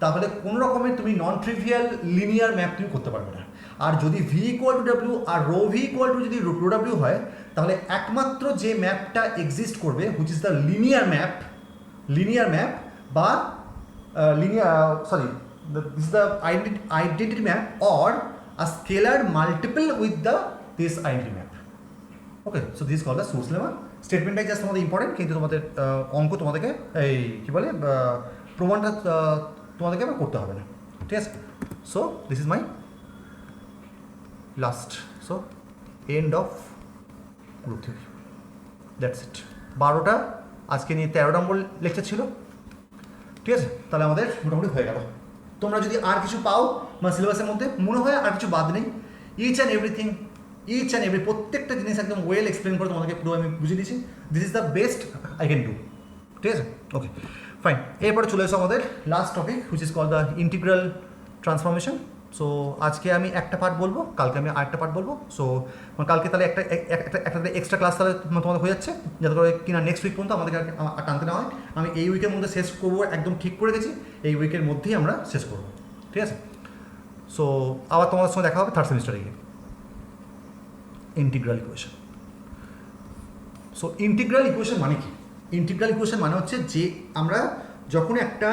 তাহলে কোনো রকমের তুমি নন ট্রিভিয়াল লিনিয়ার ম্যাপ তুমি করতে পারবে না। আর যদি ভি ইকুয়াল টু ডাব্লিউ আর রো ভি ইকুয়াল টু যদি রো ডাব্লিউ হয়, তাহলে একমাত্র যে ম্যাপটা এক্সিস্ট করবে which is the linear map বা this is the identity map or a scalar multiple with this identity map. Okay, so this is called the source lemma. স্টেটমেন্টটাই just তোমাদের ইম্পর্টেন্ট, কিন্তু তোমাদের অঙ্ক তোমাদেরকে এই কী বলে প্রমাণটা তোমাদেরকে আবার করতে হবে না, ঠিক আছে? So this is my last, so end of group theory, that's it. 12টা আজকে নিয়ে 13 নম্বর লেকচার ছিল, ঠিক আছে? তাহলে আমাদের মোটামুটি হয়ে গেল। তোমরা যদি আর কিছু পাও মানে সিলেবাসের মধ্যে মনে হয় আর কিছু বাদ নেই, ইচ অ্যান্ড এভরি প্রত্যেকটা জিনিস একদম ওয়েল এক্সপ্লেন করে তোমাদেরকে পুরো আমি বুঝিয়ে দিচ্ছি। This is the best I can do, ঠিক আছে? Okay fine. এরপরে চলে এসো আমাদের last topic which is call the integral transformation. So আজকে আমি একটা পার্ট বলবো, কালকে আমি আরেকটা পার্ট বলবো। সো কালকে তাহলে একটা এক্সট্রা ক্লাস তাহলে তোমাদের হয়ে যাচ্ছে, যাতে করে কিনা নেক্সট উইক পর্যন্ত আমাদেরকে টানতে না হয়। আমি এই উইকের মধ্যে শেষ করবো, একদম ঠিক করে গেছি, এই উইকের মধ্যেই আমরা শেষ করবো, ঠিক আছে? সো আবার তোমাদের সঙ্গে দেখা হবে থার্ড সেমিস্টারে গিয়ে। Integral equation. So integral equation মানে কি? ইন্টিগ্রাল ইকুয়েশন মানে হচ্ছে যে আমরা যখন একটা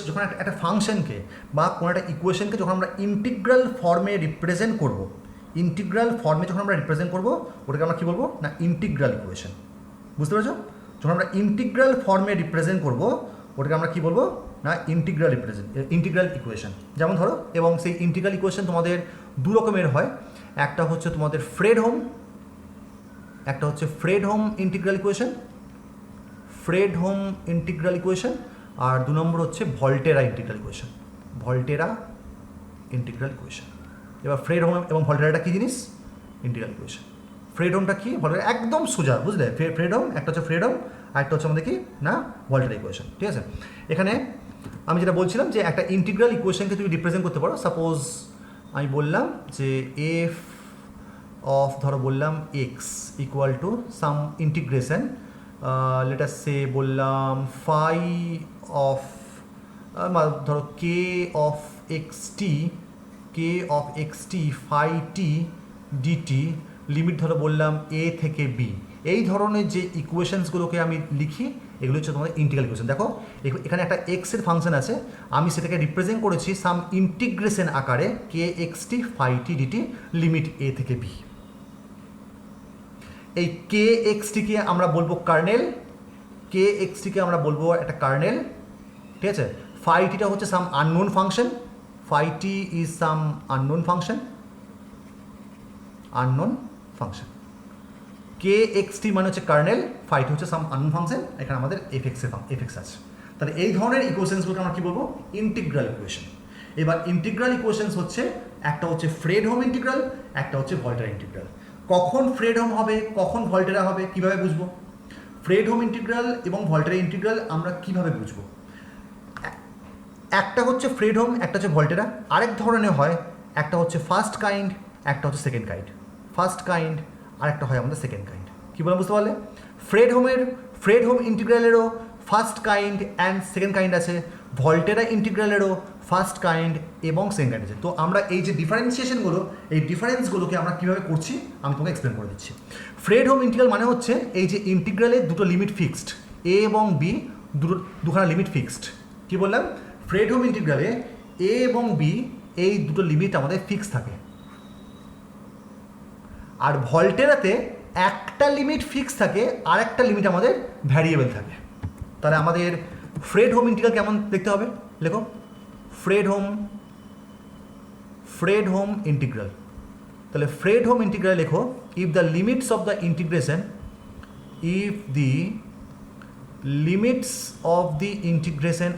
যখন একটা ফাংশনকে বা কোনো একটা ইকুয়েশনকে যখন আমরা ইন্টিগ্রাল ফর্মে রিপ্রেজেন্ট করব, যখন আমরা রিপ্রেজেন্ট করব, ওটাকে আমরা কী বলবো না ইন্টিগ্রাল ইকুয়েশন। বুঝতে পেরেছো? যখন আমরা ইন্টিগ্রাল ফর্মে রিপ্রেজেন্ট করব, ওটাকে আমরা কী বলবো না ইন্টিগ্রাল ইকুয়েশন। যেমন ধরো, এবং সেই ইন্টিগ্রাল ইকুয়েশন তোমাদের দু রকমের হয়, একটা হচ্ছে তোমাদের ফ্রেডহোম ইন্টিগ্রাল ইকুয়েশন, আর 2 নম্বর হচ্ছে ভল্টেরা ইন্টিগ্রাল ইকুয়েশন। এবার ফ্রেডহোম এবং ভল্টেরাটা কী জিনিস? Integral equation. ফ্রেডহোমটা কি, ভল্টেরা একদম সোজা, বুঝলে? ফ্রেডহোম একটা হচ্ছে ফ্রেডহোম, আর একটা হচ্ছে আমাদের কি না ভল্টেরা ইকুয়েশন, ঠিক আছে? এখানে আমি যেটা বলছিলাম যে একটা ইন্টিগ্রাল ইকুয়েশনকে তুমি রিপ্রেজেন্ট করতে পারো। সাপোজ আমি বললাম যে এফ অফ ধরো বললাম x equal to some integration, let us say বললাম ফাই অফ ধরো K of x t phi T dt, limit ধরো বললাম এ থেকে বি। এই ধরনের যে ইকুয়েশনসগুলোকে আমি লিখি, এগুলো হচ্ছে তোমাদের ইন্টিগ্রাল ইকুয়েশন। দেখো এখানে একটা এক্সের ফাংশন আছে, আমি সেটাকে রিপ্রেজেন্ট করেছি সাম ইন্টিগ্রেশন আকারে কে এক্স টি ফাই টি ডিটি লিমিট এ থেকে বি। এই কে এক্সটিকে আমরা বলবো কার্নেল, একটা কার্নেল, ঠিক আছে? ফাই টিটা হচ্ছে সাম আননোন ফাংশন, কে এক্স টি মানে হচ্ছে কার্নেল, ফাই টি হচ্ছে সাম আননোন ফাংশন, এখানে আমাদের এফএক্স আছে। তাহলে এই ধরনের ইকুয়েশনসগুলোকে আমরা কী বলবো? Integral equation. এবার ইন্টিগ্রাল ইকুয়েশনস হচ্ছে একটা হচ্ছে ফ্রেডহোম ইন্টিগ্রাল, একটা হচ্ছে ভল্টেরা ইন্টিগ্রাল। কখন ফ্রেডহোম হবে, কখন ভল্টেরা হবে, কীভাবে বুঝবো? ফ্রেডহোম ইন্টিগ্রাল এবং ভল্টেরা ইন্টিগ্রাল আমরা কীভাবে বুঝবো? একটা হচ্ছে ফ্রেডহোম, একটা হচ্ছে ভল্টেরা। আরেক ধরনের হয়, একটা হচ্ছে ফার্স্ট কাইন্ড, একটা হচ্ছে সেকেন্ড কাইন্ড। আর একটা হয় আমাদের সেকেন্ড কাইন্ড। কী বললাম বুঝতে পারলে? ফ্রেডহোম ইন্টিগ্রালেরও first kind and second kind আছে, ভল্টেরা ইন্টিগ্রালেরও ফার্স্ট কাইন্ড এবং সেকেন্ড কাইন্ড আছে। তো আমরা এই যে ডিফারেন্সিয়েশনগুলো, এই ডিফারেন্সগুলোকে আমরা কীভাবে করছি আমি তোমাকে এক্সপ্লেন করে দিচ্ছি। ফ্রেডহোম ইন্টিগ্রাল মানে হচ্ছে এই যে ইন্টিগ্রালের দুটো লিমিট ফিক্সড, এ এবং বি দুখানা লিমিট ফিক্সড। কী বললাম? ফ্রেডহোম ইন্টিগ্রালে এ এবং বি এই দুটো লিমিট আমাদের ফিক্স থাকে, আর ভল্টেরাতে একটা লিমিট ফিক্স থাকে আর একটা লিমিট আমাদের ভ্যারিয়েবল থাকে। তাহলে আমাদের ফ্রেডহোম ইন্টিগ্রাল কেমন দেখতে হবে, লেখো ফ্রেডহোম ইন্টিগ্রাল। তাহলে ফ্রেডহোম ইন্টিগ্রাল লেখো, if the limits of the integration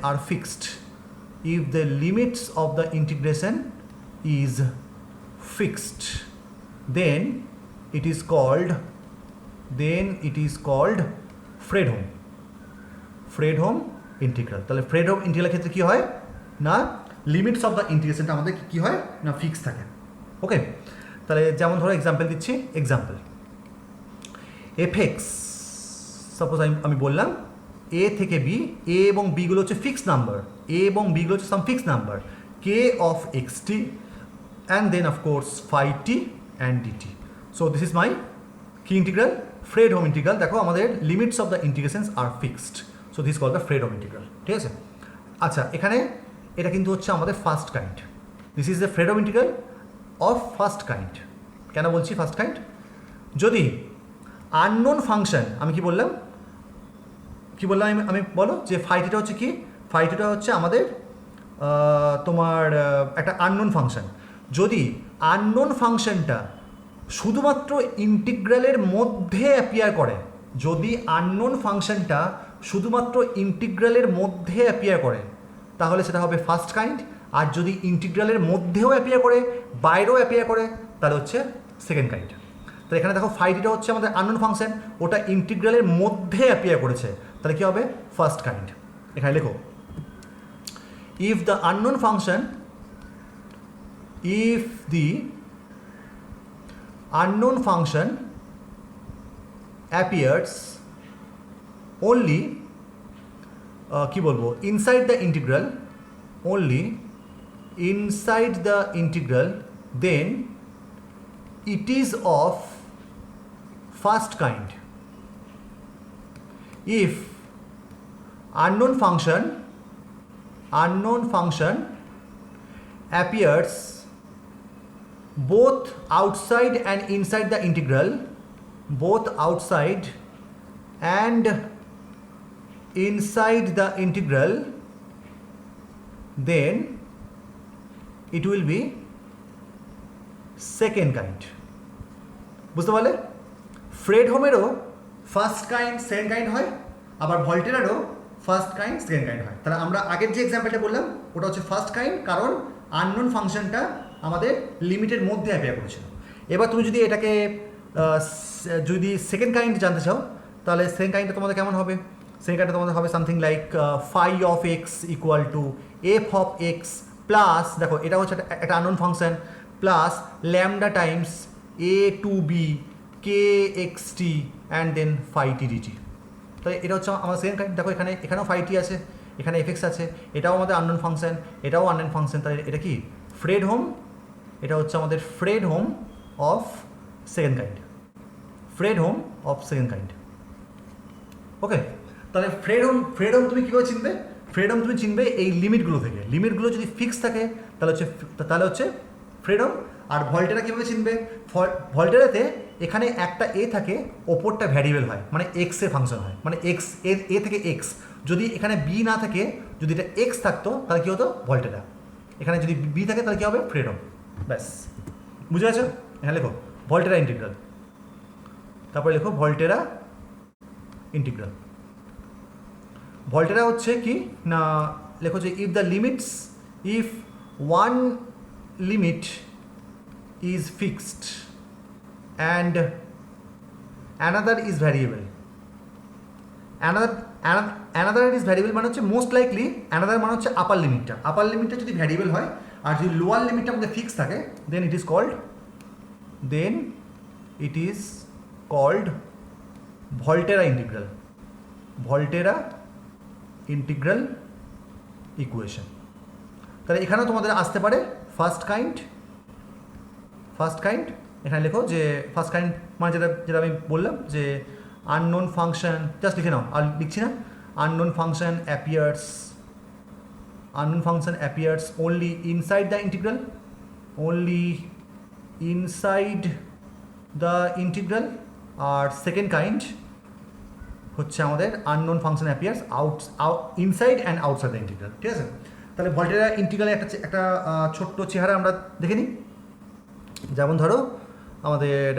are fixed, if the limits of the integration is fixed, then it is called Fredholm integral. তাহলে ফ্রেডহোম ইন্টিগ্রালের ক্ষেত্রে কী হয় না, লিমিটস অফ দ্য ইন্টিগ্রেশনটা আমাদের কী হয় না ফিক্স থাকে। ওকে, তাহলে যেমন ধরো এক্সাম্পল দিচ্ছি, এফএক্স সাপোজ আমি বললাম এ থেকে বি, এ এবং বিগুলো হচ্ছে ফিক্সড নাম্বার, এ এবং বিগুলো হচ্ছে some fixed number K of x T and then of course phi t and dt. So this is my কি ইন্টিগ্রাল, ফ্রেডহোম ইন্টিগ্রাল। দেখো আমাদের লিমিটস অফ দ্য ইন্টিগ্রেশনস আর fixed, so this call the Fredholm integral. ঠিক আছে, আচ্ছা এখানে এটা কিন্তু হচ্ছে আমাদের first kind, this is the Fredholm integral of first kind. কেন বলছি ফার্স্ট কাইন্ড, যদি আননোন ফাংশন, আমি কি বললাম আমি বলো যে ফাইটিটা হচ্ছে কি, ফাইটিটা হচ্ছে আমাদের তোমার একটা আননোন ফাংশন। যদি আননোন ফাংশনটা শুধুমাত্র ইন্টিগ্রালের মধ্যে অ্যাপিয়ার করে, যদি আননোন ফাংশনটা শুধুমাত্র ইন্টিগ্রালের মধ্যে অ্যাপিয়ার করে তাহলে সেটা হবে ফার্স্ট কাইন্ড, আর যদি ইন্টিগ্রালের মধ্যেও অ্যাপিয়ার করে বাইরেও অ্যাপিয়ার করে তাহলে হচ্ছে সেকেন্ড কাইন্ড। তো এখানে দেখো ফাইটিটা হচ্ছে আমাদের আননোন ফাংশন, ওটা ইন্টিগ্রালের মধ্যে অ্যাপিয়ার করেছে, তাহলে কী হবে ফার্স্ট কাইন্ড। এখানে লেখো if the unknown function appears only কি বলবো inside the integral, then it is of first kind. If unknown function appears both outside and inside the integral, then it will be second kind. বুঝতে পারলে, ফ্রেডহোমেরও first kind second kind হয়, আবার ভল্টেরারও first kind second kind হয়। তাহলে আমরা আগের যে এক্সাম্পলটা বললাম ওটা হচ্ছে ফার্স্ট কাইন্ড, কারণ আননোন ফাংশনটা আমাদের লিমিটের মধ্যে অ্যাপিয়ার করেছিল। এবার তুমি যদি এটাকে যদি সেকেন্ড কাইন্ড জানতে চাও তাহলে সেকেন্ড কাইন্ডটা তোমাদের কেমন হবে, সেকেন্ড কাইন্ডটা তোমাদের হবে something like phi of x equal to F of x plus, দেখো এটা হচ্ছে একটা unknown function, plus lambda times A to B K X T and then phi T DT. তাহলে এটা হচ্ছে আমার সেকেন্ড কাইন্ড। দেখো এখানেও ফাই টি আছে, এখানে এফ এক্স আছে, এটাও আমাদের আননোন ফাংশন, এটাও আননোন ফাংশন। তাহলে এটা কি ফ্রেডহোম, এটা হচ্ছে আমাদের ফ্রেডহোম অফ সেকেন্ড কাইন্ড, ওকে। তাহলে ফ্রেডহোম তুমি কীভাবে চিনবে, ফ্রেডহোম তুমি চিনবে এই লিমিটগুলো থেকে, লিমিটগুলো যদি ফিক্স থাকে তাহলে হচ্ছে ফ্রেডহোম। আর ভল্টেরা কীভাবে চিনবে, ভল্টেরাতে এখানে একটা এ থাকে, ওপরটা ভ্যারিয়েবল হয়, মানে এক্সের ফাংশন হয়, মানে এক্স এ থেকে এক্স। যদি এখানে বি না থাকে, যদি এটা এক্স থাকতো তাহলে কী হতো ভল্টেরা, এখানে যদি বি থাকে তাহলে কী হবে ফ্রেডহোম। ব্যাস বুঝে গেছো, এখানে লেখো ভল্টেরা ইন্টিগ্রাল, তারপরে লেখো ভল্টেরা ইন্টিগ্রাল। ভল্টেরা হচ্ছে কি না, লেখো যে if one limit is fixed and another is variable, another is variable মানে হচ্ছে মোস্ট লাইকলি, another মানে হচ্ছে আপার লিমিটটা যদি ভ্যারিয়েবল হয় আর যদি লোয়ার লিমিটটা আমাদের ফিক্স থাকে then it is called Volterra integral equation. তাহলে এখানেও তোমাদের আসতে পারে ফার্স্ট কাইন্ড, এখানে লেখো যে ফার্স্ট কাইন্ড মানে যেটা আমি বললাম যে আননোন ফাংশন, জাস্ট লিখে নাও আর লিখছি না, unknown function appears unknown function appears only inside the integral, only inside the integral, আর সেকেন্ড কাইন্ড হচ্ছে আমাদের unknown function appears inside and outside the integral, ঠিক আছে? তাহলে ভল্টেরা ইন্টিগ্রালে একটা ছোট্ট চেহারা আমরা দেখে নিই। যেমন ধরো আমাদের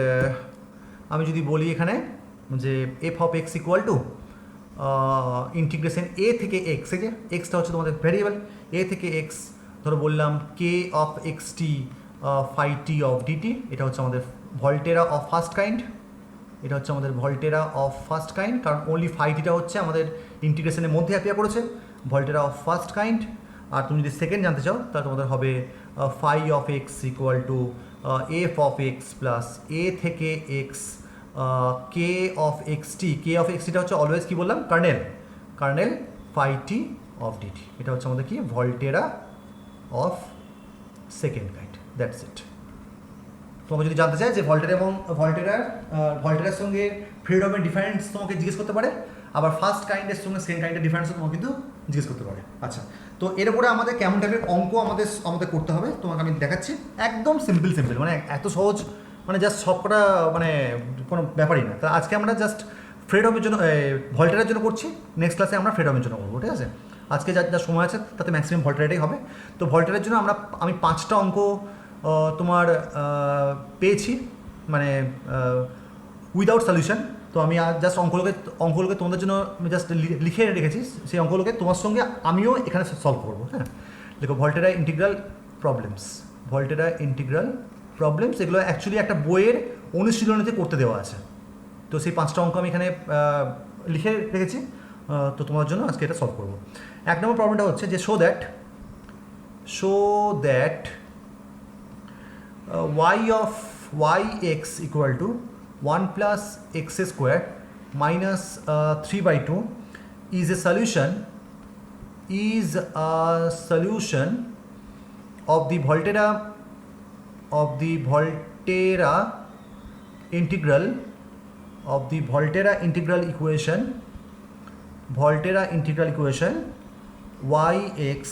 আমি যদি বলি এখানে যে F of x equal to integration a থেকে এক্স, এই যে এক্সটা হচ্ছে তোমাদের ভ্যারিয়েবল, এ থেকে এক্স ধরো বললাম K of x t phi t of dt, এটা হচ্ছে আমাদের ভল্টেরা অফ ফার্স্ট কাইন্ড, এটা হচ্ছে আমাদের ভল্টেরা অফ ফার্স্ট কাইন্ড, কারণ ওনলি ফাই টিটা হচ্ছে আমাদের ইন্টিগ্রেশনের মধ্যে অ্যাপিয়ার করেছে, ভল্টেরা অফ ফার্স্ট কাইন্ড। আর তুমি যদি সেকেন্ড জানতে চাও তাহলে তোমাদের হবে phi of x equal to F of x plus a থেকে x K of x t, K of x টিটা হচ্ছে অলওয়েজ কী বললাম kernel phi t of dt, এটা হচ্ছে আমাদের কি Volterra of second kind, that's ইট। তোমাকে যদি জানতে চাই যে ভল্টেরা এবং ভল্টেরার সঙ্গে ফ্রিডমের ডিফারেন্স তোমাকে জিজ্ঞেস করতে পারে, আবার ফার্স্ট কাইন্ডের সঙ্গে সেকেন্ড কাইন্ডের ডিফারেন্সও তোমাকে কিন্তু জিজ্ঞেস করতে পারে। আচ্ছা, তো এর উপরে আমাদের কেমন টাইপের অঙ্ক আমাদের করতে হবে তোমাকে আমি দেখাচ্ছি, একদম সিম্পল মানে এত সহজ, মানে জাস্ট সবকটা মানে কোনো ব্যাপারই না। তা আজকে আমরা জাস্ট ফ্রিডমের জন্য ভল্টেরার জন্য করছি, নেক্সট ক্লাসে আমরা ফ্রিডমের জন্য করবো, ঠিক আছে? আজকে যা সময় আছে তাতে ম্যাক্সিমাম ভল্টেরাটাই হবে। তো ভল্টেরার জন্য আমি 5টা অঙ্ক তোমার পেয়েছি, মানে উইদাউট সলিউশন। তো আমি জাস্ট অঙ্কগুলোকে তোমাদের জন্য জাস্ট লিখে রেখেছি, সেই অঙ্কগুলোকে তোমার সঙ্গে আমিও এখানে সলভ করবো। হ্যাঁ, দেখো ভল্টেরা ইন্টিগ্রাল প্রবলেমস, এগুলো অ্যাকচুয়ালি একটা বইয়ের অনুশীলনীতে করতে দেওয়া আছে। তো সেই 5টা অঙ্ক আমি এখানে লিখে রেখেছি, তো তোমার জন্য আজকে এটা সলভ করবো। 1 নম্বর প্রবলেমটা হচ্ছে যে show that y x equal to 1 plus x square minus 3/2 is a solution of the Volterra integral equation y x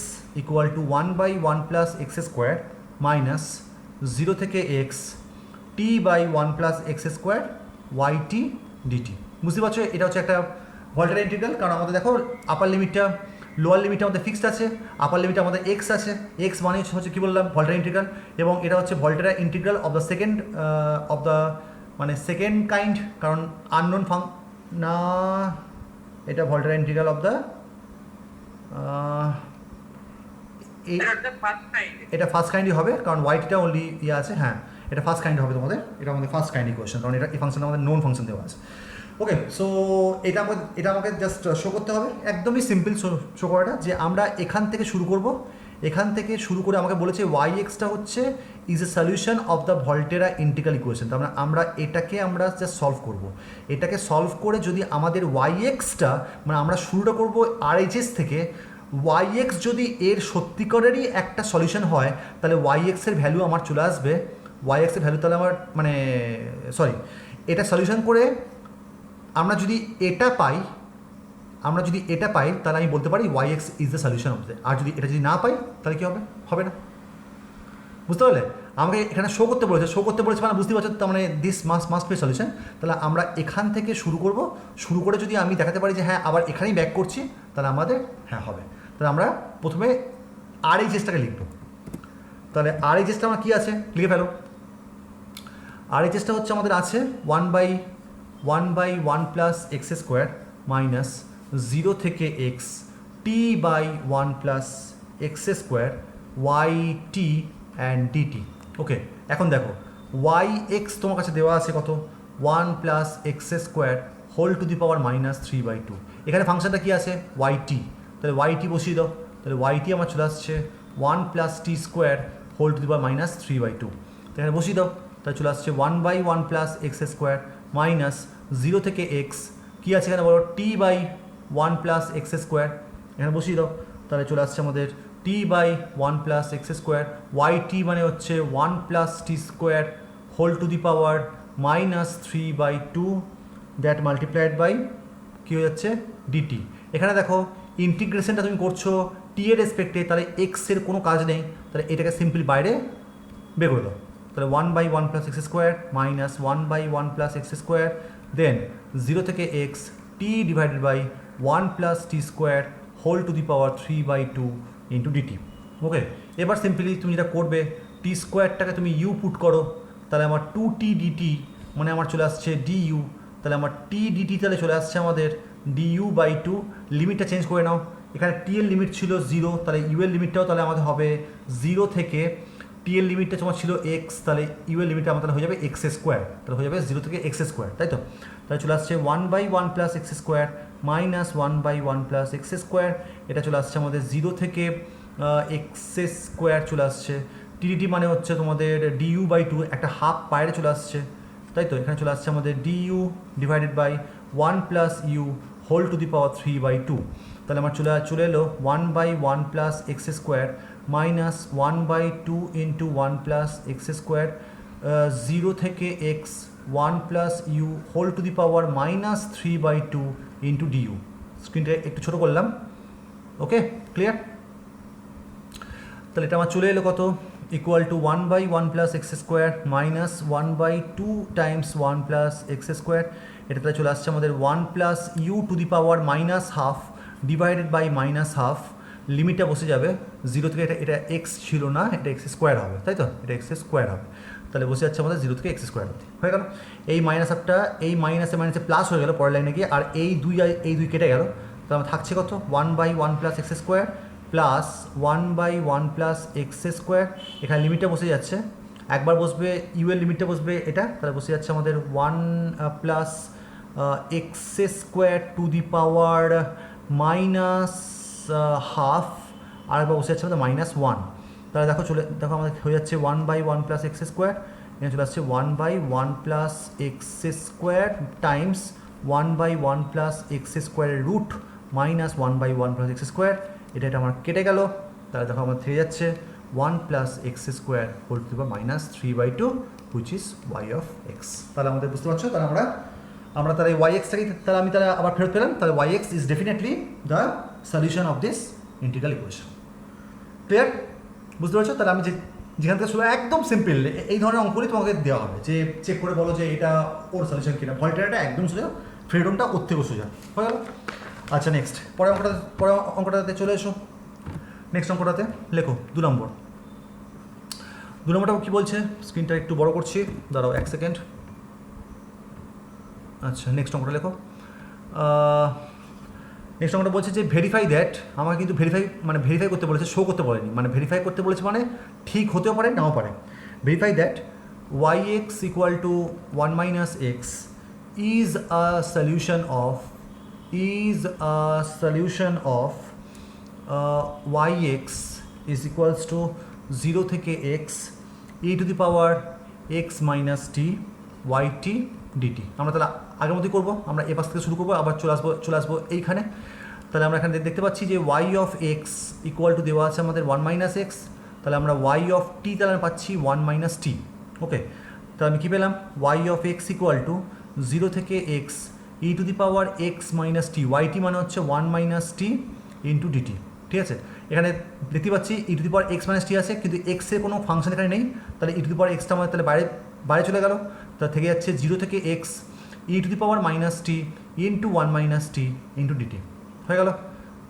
equal to 1 by 1 plus x square minus 0 থেকে x t by 1 plus x square yt dt। বুঝতে পারছো, এটা হচ্ছে একটা ভল্টেরা integral, কারণ আমাদের দেখো আপার লিমিটটা lower লিমিটটা আমাদের ফিক্সড আছে, আপার লিমিটে আমাদের এক্স আছে, এক্স মানে হচ্ছে কী বললাম ভল্টেরা ইন্টিগ্রাল, এবং এটা হচ্ছে Volterra integral of the second kind, কারণ আননোন না, এটা ভল্টেরা ইন্টিগ্রাল অফ দ্য এটা ফার্স্ট কাইন্ডই হবে, কারণ ওয়াইটিটা অনলি ইয়ে আছে। হ্যাঁ, এটা ফার্স্ট কাইন্ড হবে তোমাদের, এটা আমাদের ফার্স্ট কাইন্ড ইকুয়েশন, কারণ এই ফাংশনটা আমাদের নোন ফাংশন দেওয়া আছে। ওকে, সো এটা আমাকে জাস্ট শো করতে হবে, একদমই সিম্পল শো করাটা, যে আমরা এখান থেকে শুরু করে আমাকে বলেছে ওয়াই এক্সটা হচ্ছে is a solution of the Volterra integral equation. তার মানে আমরা জাস্ট সলভ করবো, এটাকে সলভ করে যদি আমাদের ওয়াই এক্সটা, মানে আমরা শুরুটা করবো আরএইচএস থেকে, ওয়াই এক্স যদি এর সত্যিকারেরই একটা সলিউশন হয়, তাহলে ওয়াই এক্সের ভ্যালু আমার চলে আসবে, তাহলে আমার এটা সলিউশন করে আমরা যদি এটা পাই, তাহলে আমি বলতে পারি y x is the solution of the. আর এটা যদি না পাই তাহলে কী হবে না, বুঝতে পারলে? আমাকে এখানে শো করতে বলেছে মানে বুঝতে পারছো, তার মানে দিস মাস্ট বি সলিউশন। তাহলে আমরা এখান থেকে শুরু করে যদি আমি দেখাতে পারি যে হ্যাঁ আবার এখানেই ব্যাক করছি, তাহলে আমাদের হ্যাঁ হবে। তাহলে আমরা প্রথমে আরএইচএসটাকে লিখব। তাহলে আরএইচএসটা আমার কী আছে লিখে ফেলো। আরএইচএসটা হচ্ছে আমাদের আছে 1 by 1 plus x square minus 0 থেকে x t by 1 plus x square yt and dt। ওকে, এখন দেখো y x তোমার কাছে দেওয়া আছে কত, 1 plus x square whole to the power minus 3/2। এখানে ফাংশনটা কি আছে yt, তাহলে yt বসিয়ে দাও, তাহলে yt আমার চলে আসছে 1 plus t square whole to the power minus 3/2। এখানে বসিয়ে দাও, তাহলে চলে আসছে 1 by 1 plus x square minus 0 থেকে x, কী আছে এখানে বলো, t by 1 plus x square, এখানে বসিয়ে দাও, তাহলে চলে আসছে আমাদের t by 1 plus x square, yt মানে হচ্ছে 1 plus t square whole to the power minus 3/2 that multiplied by কী হয়ে যাচ্ছে dt। এখানে দেখো ইন্টিগ্রেশনটা তুমি করছো t টি এর রেসপেক্টে, তাহলে এক্সের কোনো কাজ নেই, তাহলে এটাকে সিম্পলি বাইরে বের করে দাও। তাহলে 1/1 + x square minus 1/1 + x square, then 0 থেকে x t divided by 1 + t square whole to the power 3/2 into dt. Okay, এবার সিম্পলি তুমি যেটা করবে, টি স্কোয়ারটাকে তুমি ইউ পুট করো, তাহলে আমার 2t dt মানে আমার চলে আসছে du, তাহলে আমার t dt তাহলে চলে আসছে আমাদের du/2। লিমিটটা চেঞ্জ করে নাও, এখানে টি এর লিমিট ছিল 0, তাহলে ইউ এর লিমিটটাও তাহলে আমাদের হবে 0 থেকে টি এর লিমিটটা তোমার ছিল এক্স, তাহলে ইউ এর লিমিটটা আমাদের হয়ে যাবে এক্স স্কোয়ার, তাহলে হয়ে যাবে 0 থেকে এক্স স্কোয়ার, তাই তো? তাহলে চলে আসছে 1/1 + x square minus 1/1 + x square, এটা চলে আসছে আমাদের 0 থেকে এক্স স্কোয়ার চলে আসছে। টিডিটি মানে হচ্ছে তোমাদের du/2, একটা হাফ বাইরে চলে আসছে, তাই তো? এখানে চলে আসছে আমাদের du divided by 1 + u whole to the power 3/2, তাহলে আমার চলে এলো 1/1 + x square minus 1/2 into 1 + x square, 0 থেকে x 1 + u whole to the power minus 3/2 into du। স্ক্রিনটা একটু ছোটো করলাম, ওকে, ক্লিয়ার? তাহলে এটা আমার চলে এলো কত, equal to 1/1 + x square minus 1/2 times 1 + x square, এটা তাহলে চলে আসছে আমাদের 1 + u to the power minus half divided by minus half. লিমিটটা বসে যাবে 0 থেকে, এটা এক্স ছিল না, এটা এক্স স্কোয়ার হবে, তাই তো? এটা এক্স স্কোয়ার হবে, তাহলে বসে যাচ্ছে আমাদের 0 থেকে এক্স স্কোয়ার অবধি হয়ে গেল। এই মাইনাস হাফটা এই মাইনাসে মাইনাসে প্লাস হয়ে গেল পরের লাইনে গিয়ে, আর এই দুই কেটে গেল, তাহলে আমার থাকছে কত, 1/1 + x square plus 1/1 + x square. এখানে লিমিটটা বসে যাচ্ছে, একবার বসবে ইউ এর লিমিটটা বসবে এটা, তাহলে বসে যাচ্ছে আমাদের 1 + x square to the power minus half, আর একবার বসে যাচ্ছে আমাদের -1। তাহলে দেখো আমাদের হয়ে যাচ্ছে 1/1 + x স্কোয়ার, এখানে চলে আসছে 1/1 + x স্কোয়ার টাইমস 1/1 + x স্কোয়ারের রুট মাইনাস 1/1 + x স্কোয়ার। এটা আমার কেটে গেল, তাহলে দেখো আমার থেকে যাচ্ছে 1 + x square whole to the power minus 3/2 which is y of x। তাহলে আমাদের বুঝতে পারছো, তাহলে আমরা তাহলে yx-টাকে তাহলে আমি আবার ফেরত পেলাম, তাহলে yx is definitely the solution of this integral equation. Clear? বুঝতে পারছো? তাহলে আমি যেখান থেকে শুরু একদম সিম্পল এই ধরনের অঙ্কগুলি তোমাকে দেওয়া হবে, যে চেক করে বলো যে এটা ওর সলিউশন কিনা। ভলটেরাটা একদম সোজা, ফ্রিডমটা ওর থেকেও সোজা হয়ে গেল। আচ্ছা, নেক্সট পরের অঙ্কটাতে চলে এসো। নেক্সট অঙ্কটাতে লেখো 2 নম্বর। 2 নম্বরটা কী বলছে, স্ক্রিনটা একটু বড় করছি, দাঁড়াও 1 সেকেন্ড। আচ্ছা, নেক্সট অঙ্কটা লেখো। নেক্সট অঙ্কটা বলছে যে ভেরিফাই দ্যাট, আমাকে কিন্তু ভেরিফাই করতে বলেছে, শো করতে বলেনি, মানে ভেরিফাই করতে বলেছে মানে ঠিক হতেও পারে নাও পারে। Verify that yx = 1 - x is a solution of yx is equals to 0 থেকে x e to the power x minus t yt dt। আমরা তাহলে আগের মতোই করবো, আমরা এ পাশ থেকে শুরু করবো, আবার চলে আসবো এইখানে। তাহলে আমরা এখানে দেখতে পাচ্ছি যে y of x equal to দেওয়া আছে আমাদের 1 - x, তাহলে আমরা y of t তাহলে পাচ্ছি 1 - t। ওকে, তাহলে আমি কী পেলাম, y of x equal to 0 থেকে x e to the power x minus t, yt মানে হচ্ছে 1 - t ইন্টু dt। ঠিক আছে, এখানে দেখতে পাচ্ছি e to the power x minus t আছে, কিন্তু x এর কোনো ফাংশন এখানে নেই, তাহলে e to the power x টা আমাদের তাহলে বাইরে চলে গেল, তাহলে থেকে যাচ্ছে 0 থেকে x e to the power - t into 1 - t into dt হয়ে গেল।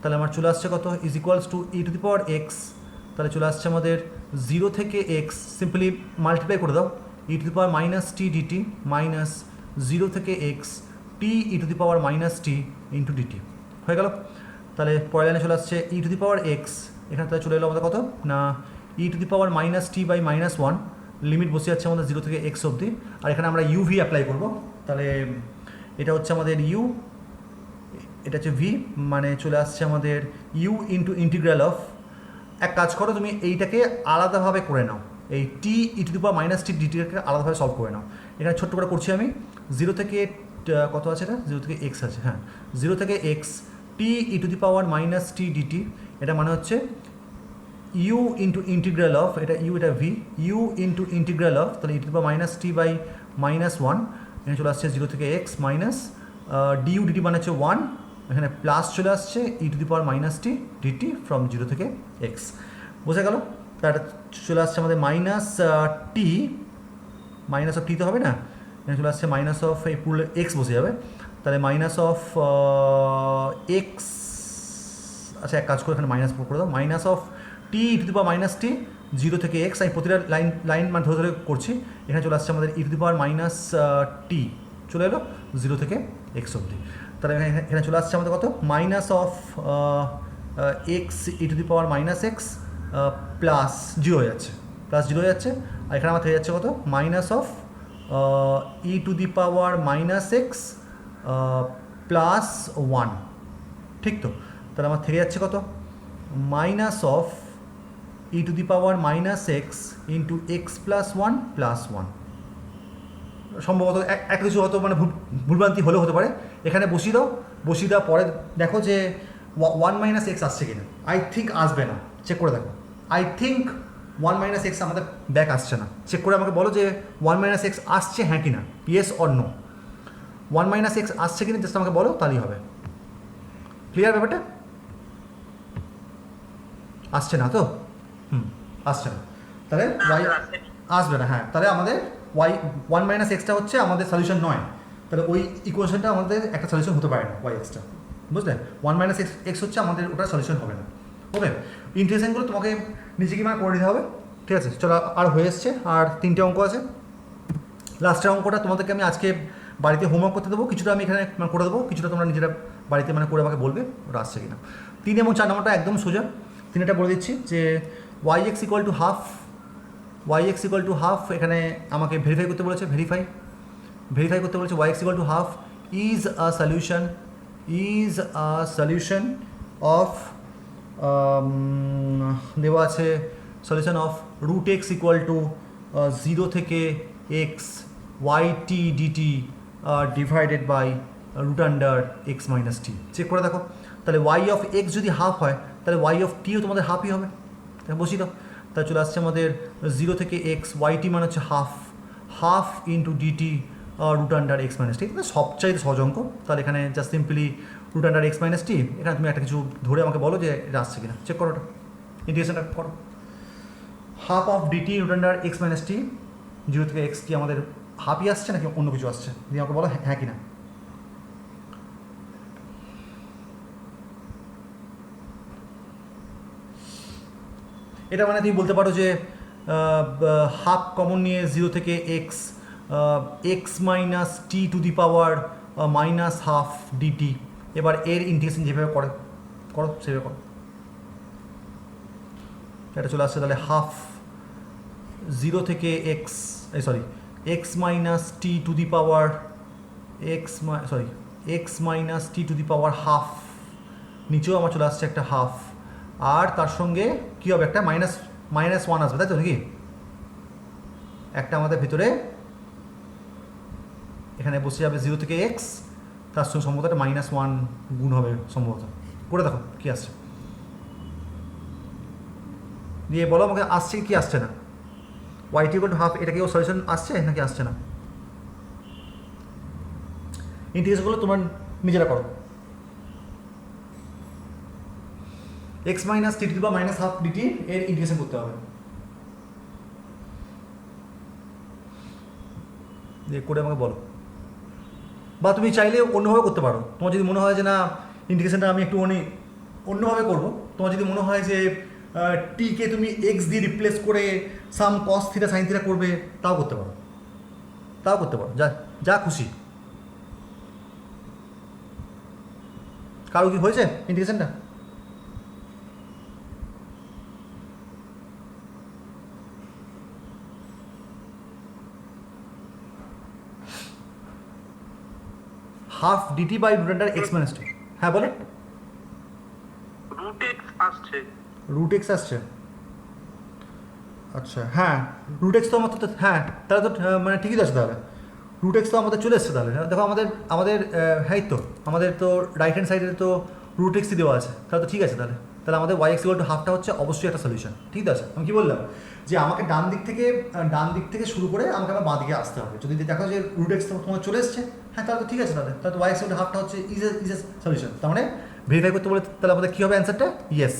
তাহলে আমার চলে আসছে কত, is equals to e to the power x, তাহলে চলে আসছে আমাদের 0 থেকে x, সিম্পলি মাল্টিপ্লাই করে দাও, e to the power - t dt minus 0 থেকে x t e to the power - t into dt হয়ে গেল। তাহলে পরের লাইনে চলে আসছে e to the power x, এখানে তাহলে চলে এলো আমাদের কত না e to the power -t/-1, limit বসে যাচ্ছে আমাদের 0 থেকে x অবধি, আর এখানে আমরা uv অ্যাপ্লাই করবো। তাহলে এটা হচ্ছে আমাদের u, এটা হচ্ছে v, মানে চলে আসছে আমাদের u ইন্টু ইন্টিগ্রাল অফ, এক কাজ করো তুমি এইটাকে আলাদাভাবে করে নাও, এই t e to the power -t dt-কে আলাদাভাবে সলভ করে নাও। এখানে ছোট্ট করে করছি আমি, 0 থেকে কত আছে, এটা 0 থেকে x আছে, হ্যাঁ 0 থেকে x t e to the power -t dt, এটা মানে হচ্ছে u ইন্টু ইন্টিগ্রাল অফ, এটা u এটা v, u into integral of, তাহলে e to the power -t/-1, এখানে চলে আসছে 0 থেকে x মাইনাস du dt মানে হচ্ছে 1 এখানে প্লাস চলে আসছে e to the power minus T dt from zero থেকে এক্স, বোঝা গেল? তার চলে আসছে আমাদের minus t, minus of t তো হবে না, এখানে চলে আসছে মাইনাস অফ এই পুরো এক্স বসে যাবে, তাহলে মাইনাস অফ এক্স, আচ্ছা এক কাজ করে এখানে মাইনাস করে দাও, minus of T e to the power minus T zero থেকে এক্স, আমি প্রতিটা লাইন মানে ধরে ধরে করছি, এখানে চলে আসছে আমাদের ই টু দি পাওয়ার মাইনাস টি চলে এলো জিরো থেকে এক্স অবধি, তাহলে এখানে চলে আসছে আমাদের কত, minus of x E to the power minus x plus zero হয়ে যাচ্ছে, প্লাস জিরো হয়ে যাচ্ছে, আর এখানে আমার থেকে যাচ্ছে কত, minus of E to the power minus x plus one, ঠিক তো? তাহলে আমার থেকে যাচ্ছে কত, minus of E to the power minus x into x plus one plus one, সম্ভবত এক কিছু হয়তো মানে ভুলভ্রান্তি হলেও হতে পারে, এখানে বসিয়ে দাও, বসিয়ে দেওয়ার পরে দেখো যে ওয়ান মাইনাস এক্স আসছে কিনা, আই থিঙ্ক আসবে না, চেক করে দেখো, I think one minus x আমাদের ব্যাক আসছে না, চেক করে আমাকে বলো যে ওয়ান মাইনাস এক্স আসছে হ্যাঁ কি না, yes or no, one minus X আসছে কিনা জাস্ট আমাকে বলো, তাহলেই হবে। ক্লিয়ার ব্যাপারটা? আসছে না তো? আসছে না, তাহলে ওয়াই আসবে না, হ্যাঁ, তাহলে আমাদের ওয়াই ওয়ান মাইনাস এক্সটা হচ্ছে আমাদের সলিউশন নয়, তাহলে ওই ইকুয়েশনটা আমাদের একটা সলিউশন হতে পারে না, ওয়াই এক্সটা, বুঝলে? ওয়ান মাইনাস এক্স হচ্ছে আমাদের ওটা সলিউশন হবে না। ওকে, ইন্টিগ্রেশনগুলো তোমাকে নিজে কি মানে করে দিতে হবে, ঠিক আছে? চলো, আর হয়ে এসছে, আর 3টে অঙ্ক আছে, লাস্টের অঙ্কটা তোমাদেরকে আমি আজকে বাড়িতে হোমওয়ার্ক করতে দেবো, কিছুটা আমি এখানে মানে করে দেবো, কিছুটা তোমরা নিজেরা বাড়িতে মানে করে আমাকে বলবে ওটা আসছে কিনা। 3 এবং 4 নম্বরটা একদম সোজা, 3টা বলে দিচ্ছি যে Y x equal to half, Y x equal to half, এখানে আমাকে ভেরিফাই করতে বলেছে, ভেরিফাই করতে বলেছে Y x equal to half is a solution of, দেওয়া আছে solution of root X equal to 0 থেকে X Y T DT divided by root under x minus T, check করে দেখো, তাহলে ওয়াই অফ এক্স যদি half হয় তাহলে Y of টিও তোমাদের হাফই হবে, বসিয়ে দাও, তাহলে চলে আসছে আমাদের 0 থেকে এক্স ওয়াই টি মানে হচ্ছে half into dt root under x minus t, সবচাইতে সহজ অঙ্ক, তাহলে এখানে just simply root under x minus t, এখানে তুমি একটা কিছু ধরে আমাকে বলো যে এটা আসছে কিনা, চেক করো, ওটা ইন্টিগ্রেশনটা করো, half of dt root under x minus t 0 থেকে এক্স কি আমাদের হাফই আসছে নাকি অন্য কিছু আসছে, দিয়ে আমাকে বলো হ্যাঁ কিনা। এটা মানে তুমি বলতে পারো যে হাফ কমন নিয়ে 0 থেকে X X minus T to the power minus half DT, এবার এর ইন্টিগ্রেশন যেভাবে করো সেভাবে করো, এটা চলে আসছে তাহলে হাফ 0 থেকে X X minus T to the power x minus T to the power half, নিচেও আমার চলে আসছে একটা হাফ, আর তার সঙ্গে কী হবে একটা মাইনাস ওয়ান আসবে, তাই তো নাকি? একটা আমাদের ভিতরে এখানে বসে যাবে 0 থেকে এক্স, তার সঙ্গে সম্ভবত একটা -1 গুণ হবে সম্ভবত, করে দেখো কী আসছে, দিয়ে বলো আমাকে আসছে কি আসছে না, Y T equal to half, এটা কি সলিউশন আসছে নাকি আসছে না? ইন্টিগ্রেশনগুলো তোমরা নিজেরা করো, X minus T to the power minus half DT এর ইন্টিগ্রেশন করতে হবে, দিয়ে করে আমাকে বলো, বা তুমি চাইলে অন্যভাবে করতে পারো, তোমার যদি মনে হয় যে না ইন্টিগ্রেশনটা আমি একটু অন্যভাবে করবো, তোমার যদি মনে হয় যে টিকে তুমি এক্স দিয়ে রিপ্লেস করে some cos theta sine theta করবে, তাও করতে পারো, যা খুশি। কারো কি হয়েছে ইন্টিগ্রেশনটা? Half dt by root under x minus t, হ্যাঁ বলো। রুট এক্স আসছে, আচ্ছা হ্যাঁ রুট এক্স তো আমার তো, হ্যাঁ তাহলে তো মানে ঠিকই আছে, তাহলে রুট এক্স তো আমাদের চলে এসছে, তাহলে দেখো আমাদের হ্যাঁ তো আমাদের তো রাইট হ্যান্ড সাইডে তো রুট এক্সই দেওয়া আছে, তাহলে তো ঠিক আছে, তাহলে আমাদের ওয়াই এক্স ইকুয়াল টু হাফটা হচ্ছে অবশ্যই একটা সলিউশন, ঠিক আছে? আমি কি বললাম যে আমাকে ডান দিক থেকে শুরু করে আমাকে আবার বাঁ দিকে আসতে হবে। যদি দেখো যে রুট এক্স তোমার চলে এসছে, হ্যাঁ তাহলে তো ঠিক আছে, তাহলে তো ওয়াই এক্স হাফটা হচ্ছে ইজ এ সলিউশন। তার মানে ভেরিফাই করতে বলে তাহলে আমাদের কী হবে অ্যান্সারটা? Yes,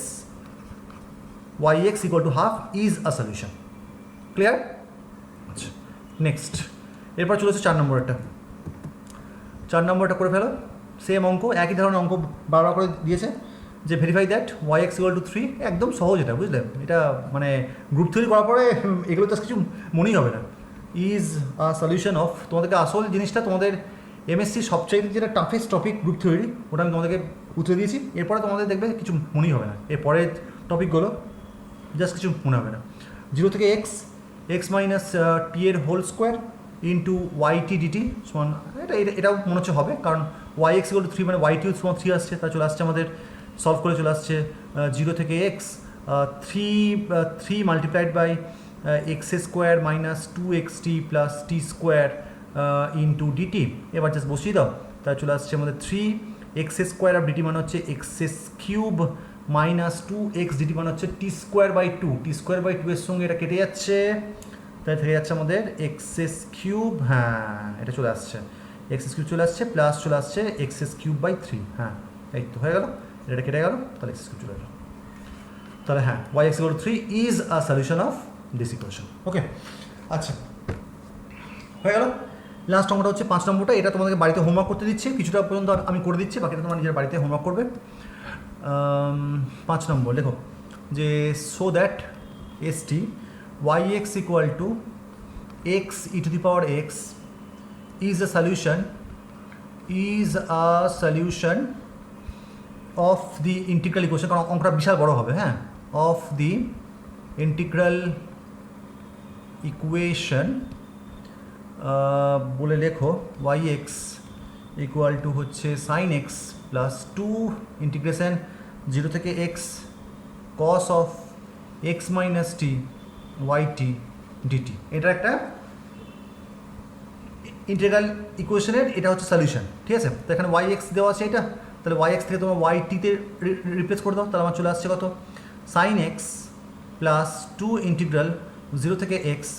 Y x equal to half is a solution. Clear? আচ্ছা, নেক্সট এরপর চলে এসেছে 4 নম্বরটা। 4 নম্বরটা করে ফেলো, সেম অঙ্ক, একই ধরনের অঙ্ক বারবার করে দিয়েছে যে verify that Y x equal to 3। একদম সহজ এটা, বুঝলে? এটা মানে গ্রুপ থিওরি করার পরে এগুলো তো কিছু মনেই হবে না। ইজ আ সলিউশন অফ, তোমাদেরকে আসল জিনিসটা তোমাদের এমএসসি সবচেয়ে যেটা টাফেস্ট টপিক গ্রুপ থিওরি, ওটা আমি তোমাদেরকে উতরে দিয়েছি। এরপরে তোমাদের দেখবে কিছু মনেই হবে না, এরপরের টপিকগুলো জাস্ট কিছু মনে হবে না। 0 থেকে এক্স মাইনাস টি এর whole square into Y T DT সমান, এটাও মনে হচ্ছে হবে, কারণ ওয়াই এক্স ইকুয়াল টু 3 মানে ওয়াই টিও সমান 3 আসছে, তা চলে আসছে আমাদের সলভ করে চলে আসছে 0 থেকে X 3 multiplied by X square minus 2xt plus T square into DT. এবার জাস্ট বসিয়ে দাও, তাই চলে আসছে আমাদের 3 এক্স স্কোয়ার আর ডিটি মানে হচ্ছে x cube minus 2x dt মানে হচ্ছে t square by 2। T square by 2 এর সঙ্গে এটা কেটে যাচ্ছে, তাই থেকে যাচ্ছে আমাদের এক্স কিউব, হ্যাঁ এটা চলে আসছে, এক্স কিউব চলে আসছে প্লাস চলে আসছে এক্স কিউব বাই 3। হ্যাঁ এই তো হয়ে গেল, এটা কেটে গেল, তাহলে এক্স কিউব চলে গেল। তাহলে হ্যাঁ, y x equal to 3 is a solution of this equation. Okay, আচ্ছা হয়ে গেল। লাস্ট নম্বরটা হচ্ছে 5 নম্বরটা, এটা তোমাদেরকে বাড়িতে হোমওয়ার্ক করতে দিচ্ছি, কিছুটা পর্যন্ত আমি করে দিচ্ছি, বাকিটা তোমরা নিজের বাড়িতে হোমওয়ার্ক করবে। 5 নম্বর লেখো যে so that S T Y x equal to X E to the power X is a solution of the integral equation, কারণ অঙ্কটা বিশাল বড় হবে, হ্যাঁ, অফ দি ইন্টিগ্রাল ইকুয়েশন বলে লেখো ওয়াই এক্স ইকুয়াল টু হচ্ছে সাইন এক্স প্লাস 2 ইন্টিগ্রেশন 0 থেকে x cos of x minus T Y T DT. এটা একটা ইন্টিগ্রাল ইকুয়েশনের, এটা হচ্ছে সলিউশন, ঠিক আছে? তো এখানে ওয়াই এক্স দেওয়া আছে, এটা তাহলে ওয়াই এক্স থেকে তোমার ওয়াই টিতে রিপ্লেস করে দাও, তাহলে আমার চলে আসছে কত? সাইন এক্স প্লাস 2 ইন্টিগ্রাল 0 থেকে x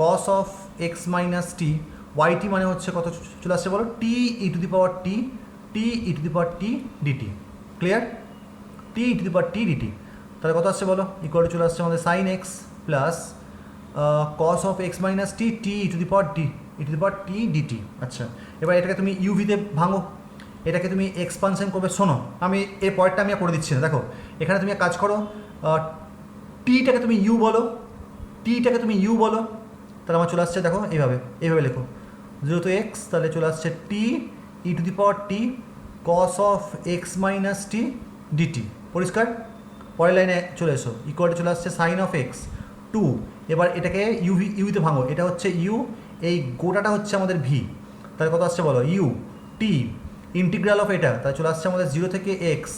cos of x minus T Y t মানে হচ্ছে কত চলে আসছে বলো? T e to the power t dt. Clear? T e to the power t DT, তাহলে কত আসছে বলো? ইকুয়াল টু চলে আসছে আমাদের sine x plus cos of x minus t e to the power t dt. আচ্ছা, এবার এটাকে তুমি ইউভিতে ভাঙো, এটাকে তুমি এক্সপানশন করবে। শোনো, আমি এই পয়েন্টটা আমি করে দিচ্ছি না, দেখো এখানে তুমি এক কাজ করো, টিটাকে তুমি ইউ বলো, তাহলে আমার চলে আসছে, দেখো এইভাবে লেখো 0 to এক্স, তাহলে চলে আসছে t e to the power T cos of x minus T dt. পরিষ্কার? পরের লাইনে চলে এসো, ইকুয়ালটা চলে আসছে সাইন অফ এক্স 2। এবার এটাকে ইউতে ভাঙো, এটা হচ্ছে ইউ, এই গোটাটা হচ্ছে আমাদের ভি, তাহলে কত আসছে বলো? ইউ টি ইন্টিগ্রাল অফ এটা, তাহলে চলে আসছে আমাদের 0 থেকে X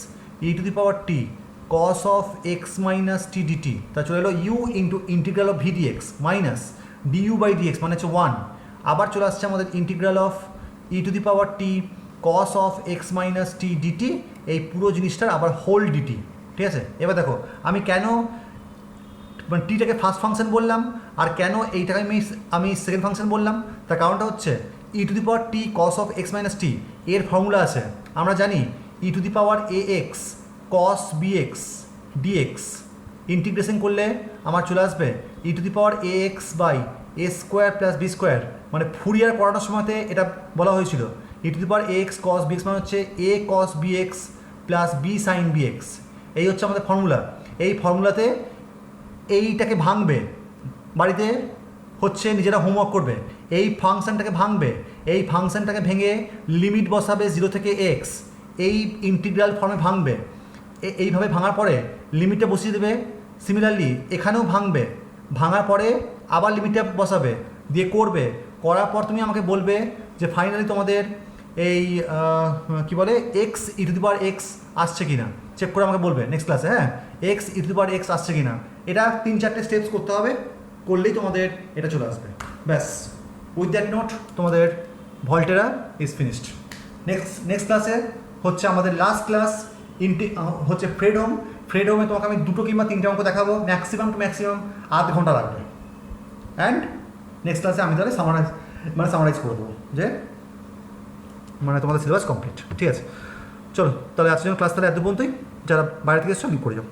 E to the power T cos of x minus T DT, তাহলে চলে এলো U into integral of V DX minus DU by DX মানে হচ্ছে 1। আবার চলে আসছে আমাদের integral of E to the power T cos of x minus T DT, এই পুরো জিনিসটার আবার হোল ডিটি, ঠিক আছে? এবার দেখো আমি কেন মানে টিটাকে ফার্স্ট ফাংশন বললাম আর কেন এইটাকে আমি সেকেন্ড ফাংশন বললাম, তার কারণটা হচ্ছে e to the power T cos of x minus t এর ফর্মুলা আছে, আমরা জানি e to the power a x cos b x dx, integration করলে আমার চলে আসবে e to the power a x by a square plus b square, মানে Fourier করানোর সময়তে এটা বলা হয়েছিল e to the power a x cos b x মানে হচ্ছে a cos b x plus B sign B X. এই হচ্ছে আমাদের ফর্মুলা। এই ফর্মুলাতে এইটাকে ভাঙবে, বাড়িতে হচ্ছে নিজেরা হোমওয়ার্ক করবে, এই ফাংশনটাকে ভাঙবে, এই ফাংশনটাকে ভেঙে লিমিট বসাবে 0 থেকে এক্স, এই ইন্টিগ্রাল ফর্মে ভাঙবে, এইভাবে ভাঙার পরে লিমিটটা বসিয়ে দেবে। সিমিলারলি এখানেও ভাঙবে, ভাঙার পরে আবার লিমিটটা বসাবে, দিয়ে করার পর তুমি আমাকে বলবে যে ফাইনালি তোমাদের এই কী বলে x E to the power x আসছে কি না, চেক করে আমাকে বলবে নেক্সট ক্লাসে, হ্যাঁ, x E to the power x আসছে কি না। এটা 3-4টে স্টেপস করতে হবে, করলেই তোমাদের এটা চলে আসবে। ব্যাস, উইথ দ্যাট নোট তোমাদের ভল্টেরা ইজ ফিনিশড। নেক্সট ক্লাসে হচ্ছে আমাদের লাস্ট ক্লাস হচ্ছে ফ্রেডহোম। ফ্রেডহোমে তোমাকে আমি 2 কিংবা 3টে অঙ্ক দেখাবো, ম্যাক্সিমাম টু ম্যাক্সিমাম আধ ঘন্টা লাগবে। অ্যান্ড নেক্সট ক্লাসে আমি তাহলে সামারাইজ করে দেবো যে তোমাদের সিলেবাস কমপ্লিট। ঠিক আছে, চলো তাহলে আজকের ক্লাস তাহলে এত পর্যন্তই। যারা বাইরে থেকে এসছো লিভ করে যাও।